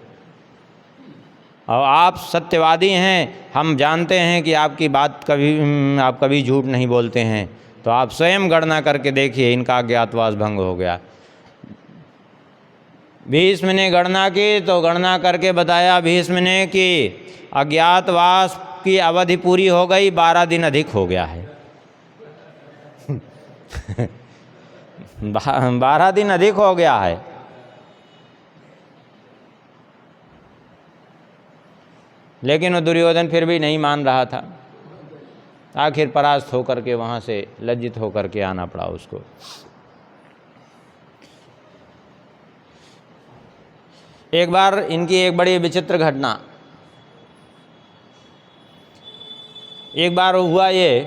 और आप सत्यवादी हैं, हम जानते हैं कि आपकी बात आप कभी झूठ नहीं बोलते हैं, तो आप स्वयं गणना करके देखिए इनका अज्ञातवास भंग हो गया। भीष्म ने गणना की तो गणना करके बताया भीष्म ने कि अज्ञातवास की अवधि पूरी हो गई, 12 दिन अधिक हो गया है। 12 दिन अधिक हो गया है। लेकिन वो दुर्योधन फिर भी नहीं मान रहा था। आखिर परास्त होकर के वहाँ से लज्जित होकर के आना पड़ा उसको। एक बार इनकी एक बड़ी विचित्र घटना, एक बार हुआ ये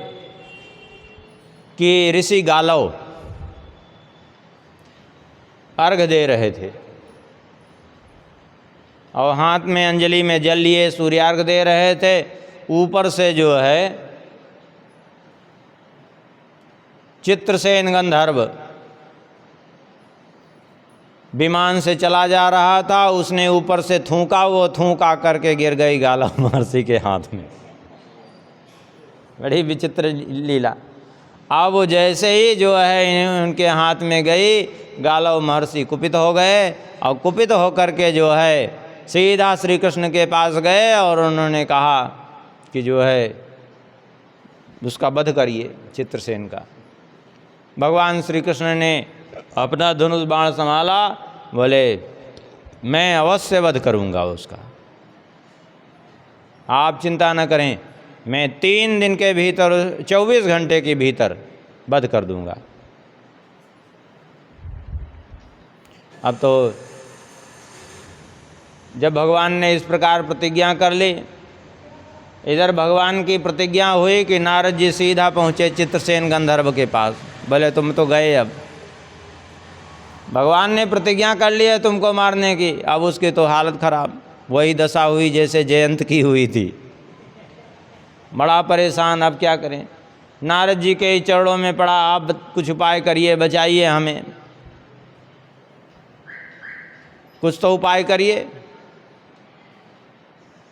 कि ऋषि गालव अर्घ दे रहे थे और हाथ में अंजलि में जल लिए सूर्यार्घ दे रहे थे। ऊपर से जो है चित्रसेन गंधर्व विमान से चला जा रहा था, उसने ऊपर से थूका, वो थूका करके गिर गई गालव महर्षि के हाथ में। बड़ी विचित्र लीला। अब वो जैसे ही जो है उनके हाथ में गई, गालव महर्षि कुपित हो गए और कुपित होकर के जो है सीधा श्री कृष्ण के पास गए और उन्होंने कहा कि जो है उसका वध करिए चित्रसेन का। भगवान श्री कृष्ण ने अपना धनुष बाण संभाला, बोले मैं अवश्य वध करूंगा उसका, आप चिंता न करें, मैं 3 दिन के भीतर 24 घंटे के भीतर वध कर दूंगा। अब तो जब भगवान ने इस प्रकार प्रतिज्ञा कर ली, इधर भगवान की प्रतिज्ञा हुई कि नारद जी सीधा पहुँचे चित्रसेन गंधर्व के पास। बोले तुम तो गए, अब भगवान ने प्रतिज्ञा कर ली है तुमको मारने की, अब उसकी तो हालत खराब, वही दशा हुई जैसे जयंत की हुई थी। बड़ा परेशान, अब क्या करें। नारद जी के चरणों में पड़ा, आप कुछ उपाय करिए, बचाइए हमें, कुछ तो उपाय करिए,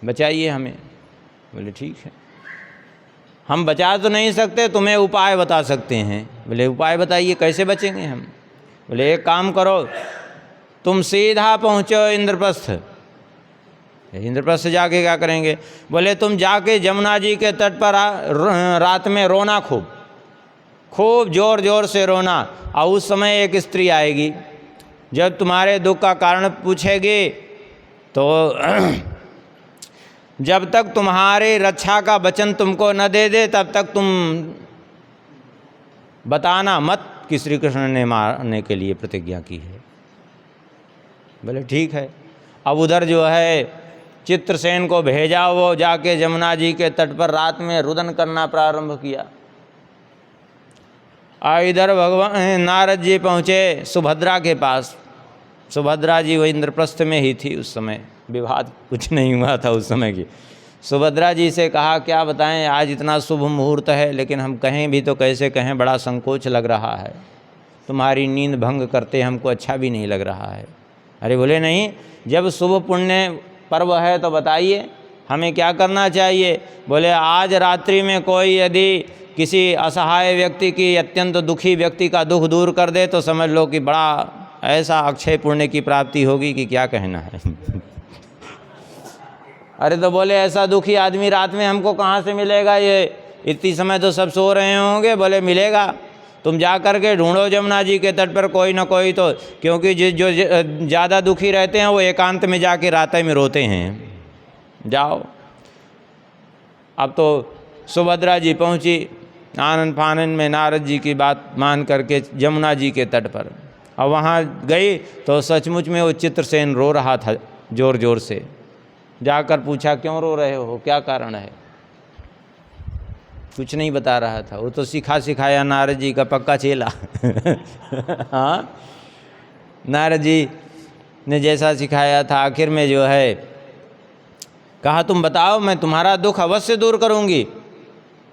बचाइए हमें। बोले ठीक है, हम बचा तो नहीं सकते, तुम्हें उपाय बता सकते हैं। बोले उपाय बताइए, कैसे बचेंगे हम? बोले एक काम करो, तुम सीधा पहुँचो इंद्रप्रस्थ। इंद्रप्रस्थ जाके क्या करेंगे? बोले तुम जाके जमुना जी के तट पर रात में रोना, खूब जोर जोर से रोना, और उस समय एक स्त्री आएगी, जब तुम्हारे दुख का कारण पूछेगी तो जब तक तुम्हारे रक्षा का वचन तुमको न दे दे तब तक तुम बताना मत कि श्री कृष्ण ने मारने के लिए प्रतिज्ञा की है। बोले ठीक है। अब उधर जो है चित्रसेन को भेजा, वो जाके जमुना जी के तट पर रात में रुदन करना प्रारंभ किया। इधर भगवान नारद जी पहुँचे सुभद्रा के पास। सुभद्रा जी वो इंद्रप्रस्थ में ही थी उस समय, विवाद कुछ नहीं हुआ था उस समय की। सुभद्रा जी से कहा क्या बताएं, आज इतना शुभ मुहूर्त है, लेकिन हम कहें भी तो कैसे कहें, बड़ा संकोच लग रहा है, तुम्हारी नींद भंग करते हमको अच्छा भी नहीं लग रहा है। अरे बोले नहीं, जब शुभ पुण्य पर्व है तो बताइए हमें क्या करना चाहिए। बोले आज रात्रि में कोई यदि किसी असहाय व्यक्ति की, अत्यंत दुखी व्यक्ति का दुख दूर कर दे तो समझ लो कि बड़ा ऐसा अक्षय पुण्य की प्राप्ति होगी कि क्या कहना है। अरे तो बोले ऐसा दुखी आदमी रात में हमको कहाँ से मिलेगा, ये इतनी समय तो सब सो रहे होंगे। बोले मिलेगा, तुम जा कर के ढूंढो जमुना जी के तट पर कोई ना कोई तो, क्योंकि जो ज़्यादा दुखी रहते हैं वो एकांत में जाके रात में रोते हैं। जाओ। अब तो सुभद्रा जी पहुँची आनन फानन में नारद जी की बात मान करके जमुना जी के तट पर। और वहाँ गई तो सचमुच में वो चित्रसेन रो रहा था ज़ोर ज़ोर से। जाकर पूछा क्यों रो रहे हो, क्या कारण है। कुछ नहीं बता रहा था, वो तो सिखा सिखाया नारद जी का पक्का चेला। हाँ, नारद जी ने जैसा सिखाया था, आखिर में जो है कहा तुम बताओ, मैं तुम्हारा दुख अवश्य दूर करूँगी।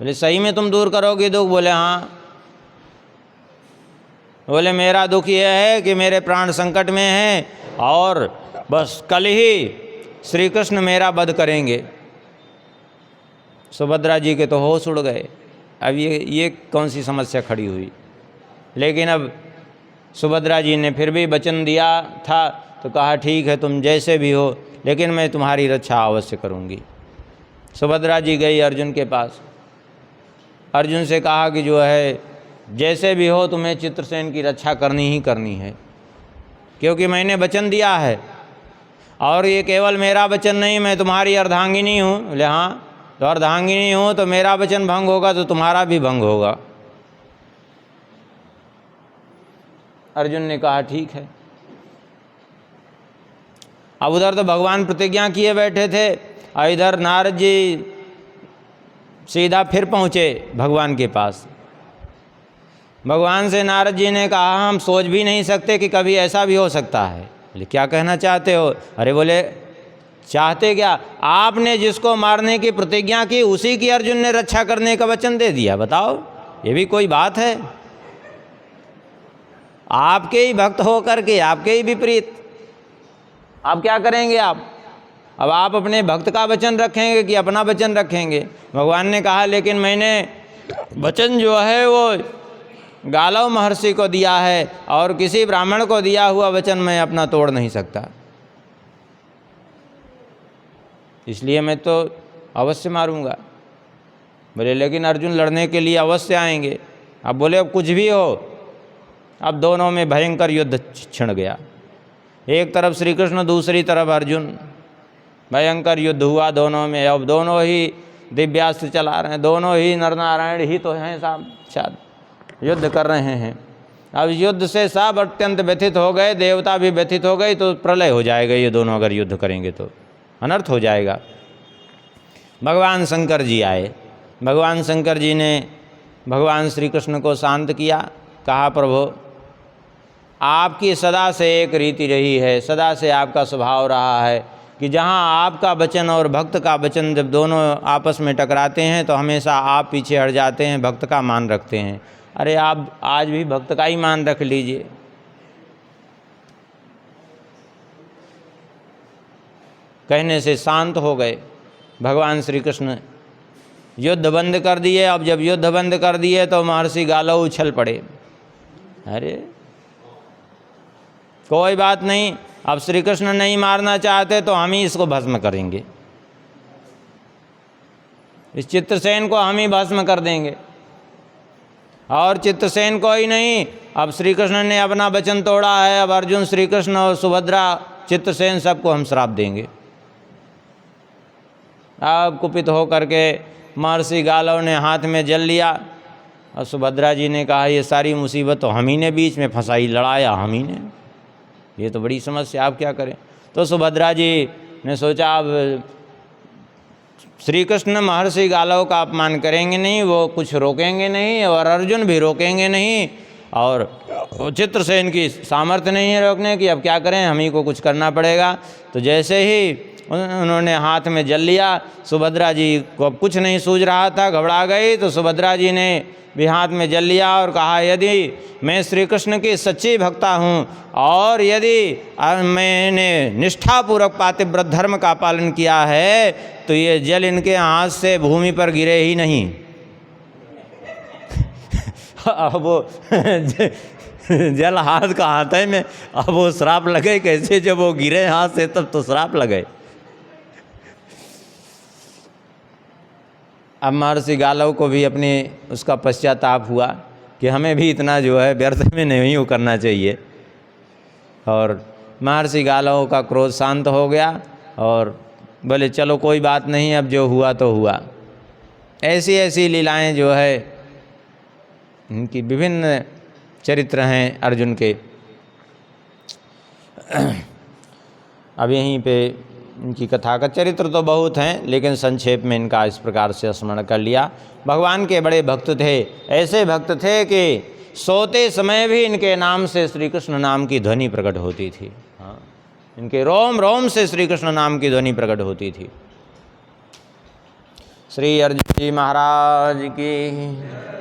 बोले सही में तुम दूर करोगे दुख। बोले हाँ। बोले मेरा दुख ये है कि मेरे प्राण संकट में हैं और बस कल ही श्री कृष्ण मेरा वध करेंगे। सुभद्रा जी के तो होश उड़ गए, अब ये कौन सी समस्या खड़ी हुई। लेकिन अब सुभद्रा जी ने फिर भी वचन दिया था तो कहा ठीक है तुम जैसे भी हो, लेकिन मैं तुम्हारी रक्षा अवश्य करूँगी। सुभद्रा जी गई अर्जुन के पास। अर्जुन से कहा कि जो है जैसे भी हो तुम्हें चित्रसेन की रक्षा करनी ही करनी है, क्योंकि मैंने वचन दिया है और ये केवल मेरा वचन नहीं, मैं तुम्हारी अर्धांगिनी हूँ। बोले हाँ, तो अर्धांगिनी हूँ तो मेरा वचन भंग होगा तो तुम्हारा भी भंग होगा। अर्जुन ने कहा ठीक है। अब उधर तो भगवान प्रतिज्ञा किए बैठे थे और इधर नारद जी सीधा फिर पहुँचे भगवान के पास। भगवान से नारद जी ने कहा हम सोच भी नहीं सकते कि कभी ऐसा भी हो सकता है। बोले क्या कहना चाहते हो। अरे बोले चाहते क्या, आपने जिसको मारने की प्रतिज्ञा की उसी की अर्जुन ने रक्षा करने का वचन दे दिया। बताओ ये भी कोई बात है। आपके ही भक्त हो करके आपके ही विपरीत, आप क्या करेंगे। अब आप अपने भक्त का वचन रखेंगे कि अपना वचन रखेंगे। भगवान ने कहा लेकिन मैंने वचन जो है वो गालव महर्षि को दिया है और किसी ब्राह्मण को दिया हुआ वचन मैं अपना तोड़ नहीं सकता, इसलिए मैं तो अवश्य मारूंगा। बोले लेकिन अर्जुन लड़ने के लिए अवश्य आएंगे। अब बोले अब कुछ भी हो। अब दोनों में भयंकर युद्ध छिड़ गया, एक तरफ श्री कृष्ण दूसरी तरफ अर्जुन। भयंकर युद्ध हुआ दोनों में। अब दोनों ही दिव्यास्त्र चला रहे हैं, दोनों ही नरनारायण ही तो हैं साहब, शायद युद्ध कर रहे हैं। अब युद्ध से सब अत्यंत व्यथित हो गए, देवता भी व्यथित हो गए, तो प्रलय हो जाएगा ये दोनों अगर युद्ध करेंगे तो अनर्थ हो जाएगा। भगवान शंकर जी आए। भगवान शंकर जी ने भगवान श्री कृष्ण को शांत किया। कहा प्रभु आपकी सदा से एक रीति रही है, सदा से आपका स्वभाव रहा है कि जहाँ आपका वचन और भक्त का वचन जब दोनों आपस में टकराते हैं तो हमेशा आप पीछे हट जाते हैं, भक्त का मान रखते हैं। अरे आप आज भी भक्त का ही मान रख लीजिए। कहने से शांत हो गए भगवान श्री कृष्ण। युद्ध बंद कर दिए। अब जब युद्ध बंद कर दिए तो महर्षि गालव उछल पड़े। अरे कोई बात नहीं, अब श्री कृष्ण नहीं मारना चाहते तो हम ही इसको भस्म करेंगे, इस चित्रसेन को हम ही भस्म कर देंगे। और चित्रसेन को ही नहीं, अब श्री कृष्ण ने अपना वचन तोड़ा है, अब अर्जुन श्री कृष्ण और सुभद्रा चित्रसेन सबको हम श्राप देंगे। अब कुपित हो करके महर्षि गालव ने हाथ में जल लिया और सुभद्रा जी ने कहा ये सारी मुसीबत तो हम ही ने बीच में फंसाई, लड़ाया हम ही ने, ये तो बड़ी समस्या, आप क्या करें। तो सुभद्रा जी ने सोचा अब श्री कृष्ण महर्षि गालव का अपमान करेंगे नहीं, वो कुछ रोकेंगे नहीं और अर्जुन भी रोकेंगे नहीं, और चित्र से इनकी सामर्थ्य नहीं है रोकने की, अब क्या करें, हम ही को कुछ करना पड़ेगा। तो जैसे ही उन्होंने हाथ में जल लिया, सुभद्रा जी को अब कुछ नहीं सूझ रहा था, घबरा गई। तो सुभद्रा जी ने भी हाथ में जल लिया और कहा, यदि मैं श्री कृष्ण की सच्ची भक्ता हूँ और यदि मैंने निष्ठापूर्वक पातिव्रत धर्म का पालन किया है तो ये जल इनके हाथ से भूमि पर गिरे ही नहीं। अब वो जल हाथ का हाथ है में, अब वो श्राप लगे कैसे, जब वो गिरे हाथ से तब तो श्राप लगे। अब महर्षि गालव को भी अपने उसका पश्चाताप हुआ कि हमें भी इतना जो है व्यर्थ में नहीं वो करना चाहिए, और महर्षि गालव का क्रोध शांत हो गया और बोले चलो कोई बात नहीं, अब जो हुआ तो हुआ। ऐसी ऐसी लीलाएं जो है इनकी विभिन्न चरित्र हैं अर्जुन के। अब यहीं पे इनकी कथा का चरित्र तो बहुत हैं, लेकिन संक्षेप में इनका इस प्रकार से स्मरण कर लिया। भगवान के बड़े भक्त थे, ऐसे भक्त थे कि सोते समय भी इनके नाम से श्री कृष्ण नाम की ध्वनि प्रकट होती थी। हाँ, इनके रोम रोम से श्री कृष्ण नाम की ध्वनि प्रकट होती थी। श्री अर्जुन जी महाराज की